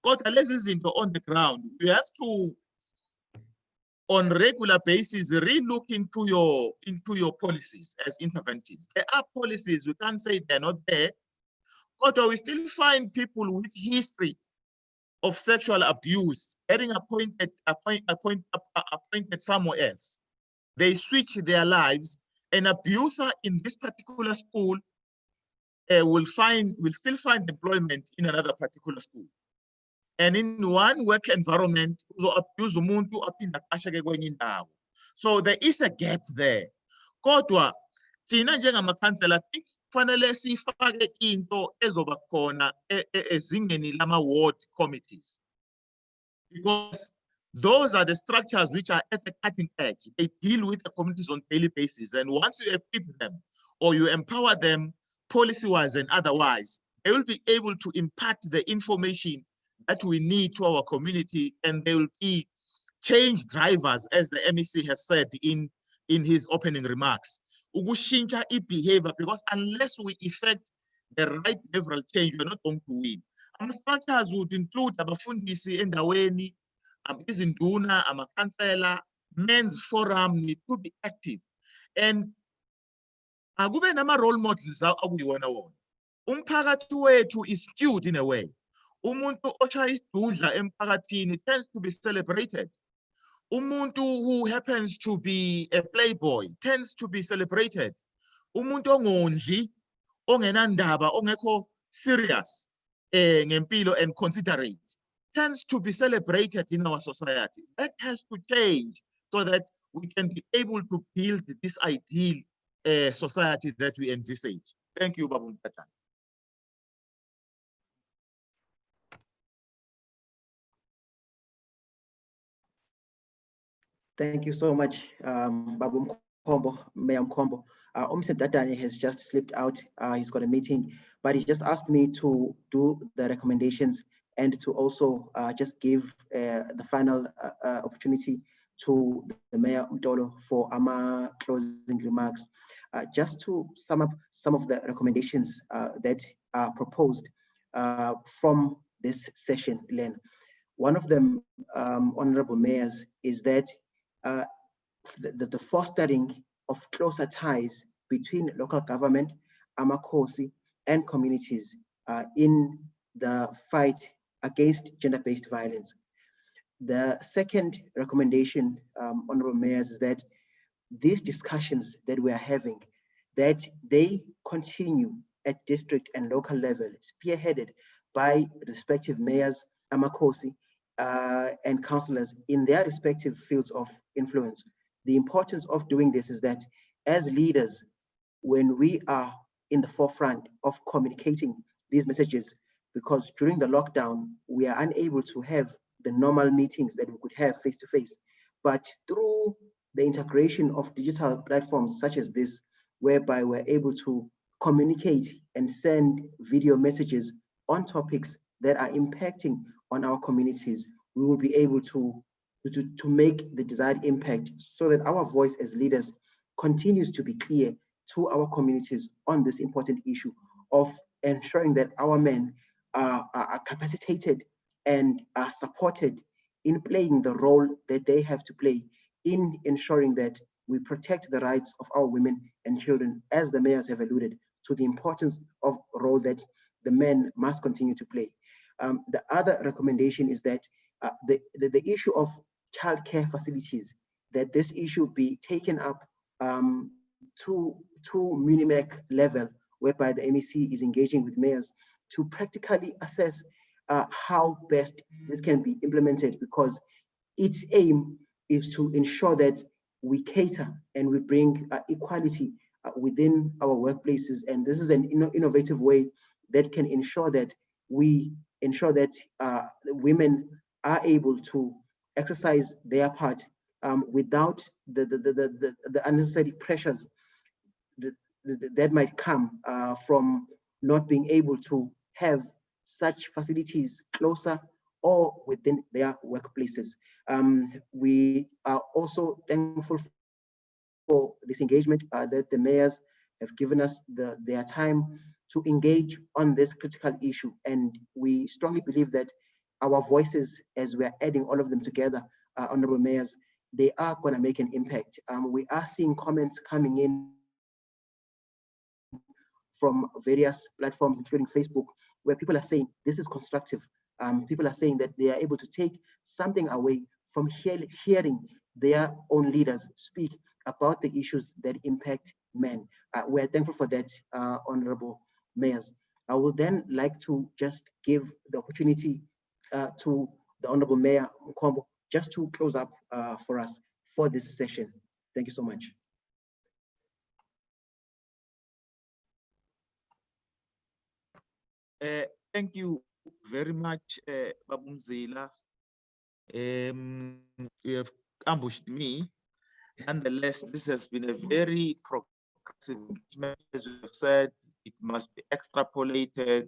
Kodwa lezi zinto on the ground, you have to, on regular basis, re-look into your policies as interventives. There are policies, we can't say they're not there, but we still find people with history of sexual abuse getting appointed somewhere else. They switch their lives. An abuser in this particular school will still find employment in another particular school. And in one work environment, so there is a gap there. Kodwa thina njengamakhansela, I think fanele sifake into ezoba khona ezingeni lama-ward committees, because those are the structures which are at the cutting edge. They deal with the communities on a daily basis, and once you equip them or you empower them policy-wise and otherwise, they will be able to impart the information that we need to our community, and they will be change drivers, as the MEC has said in his opening remarks. Ukushintsha behavior, because unless we effect the right behavioral change, we're not going to win. And structures would include abafundisi endaweni, izinduna, amakhansela, men's forum need to be active. And akube nama role models akuyiwona wona. Umphakathi wethu is skewed in a way. Umuntu oshaya isidudla emphakathini tends to be celebrated. Umuntu who happens to be a playboy tends to be celebrated. Umuntu ongondli, ongenandaba, ongekho serious ngempilo and considerate tends to be celebrated in our society. That has to change so that we can be able to build this ideal society that we envisage. Thank you, Babu Mpata. Thank you so much, Babu Mkombo, Mayor Mkombo. Mr. Dadani has just slipped out. He's got a meeting, but he just asked me to do the recommendations and to also just give the final opportunity to the Mayor Mtolo for our closing remarks. Just to sum up some of the recommendations that are proposed from this session, Len. One of them, Honorable Mayors, is that the fostering of closer ties between local government, amakhosi, and communities in the fight against gender-based violence. The second recommendation, Honorable Mayors, is that these discussions that we are having, that they continue at district and local level, spearheaded by respective mayors, amakhosi, and councillors in their respective fields of influence. The importance of doing this is that as leaders, when we are in the forefront of communicating these messages, because during the lockdown, we are unable to have the normal meetings that we could have face-to-face, but through the integration of digital platforms such as this, whereby we're able to communicate and send video messages on topics that are impacting on our communities, we will be able to make the desired impact so that our voice as leaders continues to be clear to our communities on this important issue of ensuring that our men are capacitated and are supported in playing the role that they have to play in ensuring that we protect the rights of our women and children, as the mayors have alluded to the importance of role that the men must continue to play. The other recommendation is that the issue of childcare facilities, that this issue be taken up to MUNIMEC level, whereby the MEC is engaging with mayors to practically assess how best this can be implemented, because its aim is to ensure that we cater and we bring equality within our workplaces. And this is an innovative way that can ensure that we ensure that women are able to exercise their part without the unnecessary pressures that might come from not being able to have such facilities closer or within their workplaces. We are also thankful for this engagement that the mayors have given us their time to engage on this critical issue. And we strongly believe that our voices, as we're adding all of them together, Honorable Mayors, they are going to make an impact. We are seeing comments coming in from various platforms, including Facebook, where people are saying this is constructive. People are saying that they are able to take something away from hearing their own leaders speak about the issues that impact men. We're thankful for that, Honorable Mayors. I would then like to just give the opportunity to the Honorable Mayor Mkombo just to close up for us for this session. Thank you so much. Thank you very much, Babu Mzila. You have ambushed me. Nonetheless, this has been a very progressive engagement. As you have said, it must be extrapolated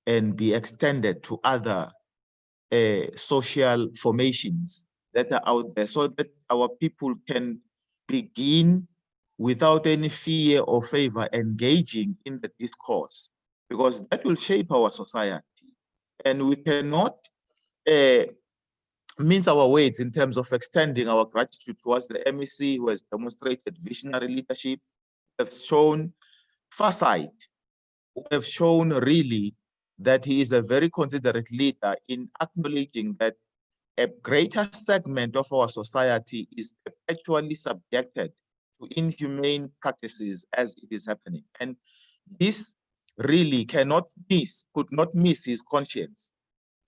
and be extended to other social formations that are out there, so that our people can begin without any fear or favor engaging in the discourse, because that will shape our society. And we cannot mince our words in terms of extending our gratitude towards the MEC, who has demonstrated visionary leadership, have shown foresight, who have shown really that he is a very considerate leader in acknowledging that a greater segment of our society is perpetually subjected to inhumane practices as it is happening. And this really could not miss his conscience,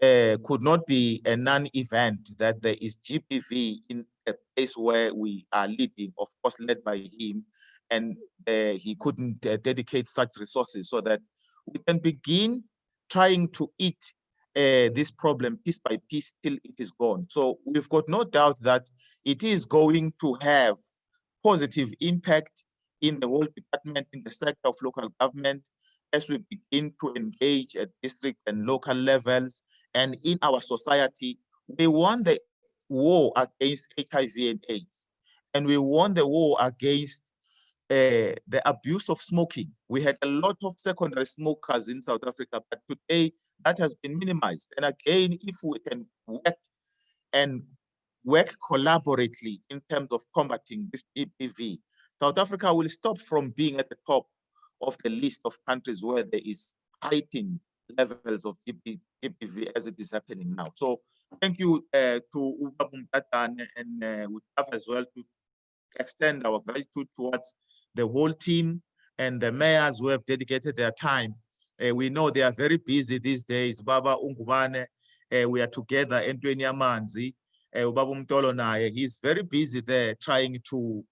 could not be a non-event that there is GBV in a place where we are leading, of course, led by him, and he couldn't dedicate such resources so that we can begin trying to eat this problem piece by piece till it is gone. So we've got no doubt that it is going to have positive impact in the whole department, in the sector of local government, as we begin to engage at district and local levels and in our society. We won the war against HIV and AIDS, and we won the war against the abuse of smoking. We had a lot of secondary smokers in South Africa, but today that has been minimized. And again, if we can work collaboratively in terms of combating this EPV, South Africa will stop from being at the top of the list of countries where there is heightened levels of EPV as it is happening now. So thank you to Ubaba Mtatane, and we have as well to extend our gratitude towards the whole team and the mayors who have dedicated their time. We know they are very busy these days. Baba Ungubane, we are together entweni yamanzi. Ubaba Mtolo naye, he's very busy there trying to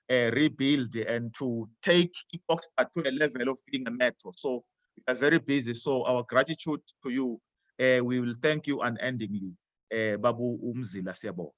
rebuild and to take Ipokstad to a level of being a metro. So we are very busy. So our gratitude to you. We will thank you unendingly. Babu Umzila Siyabo.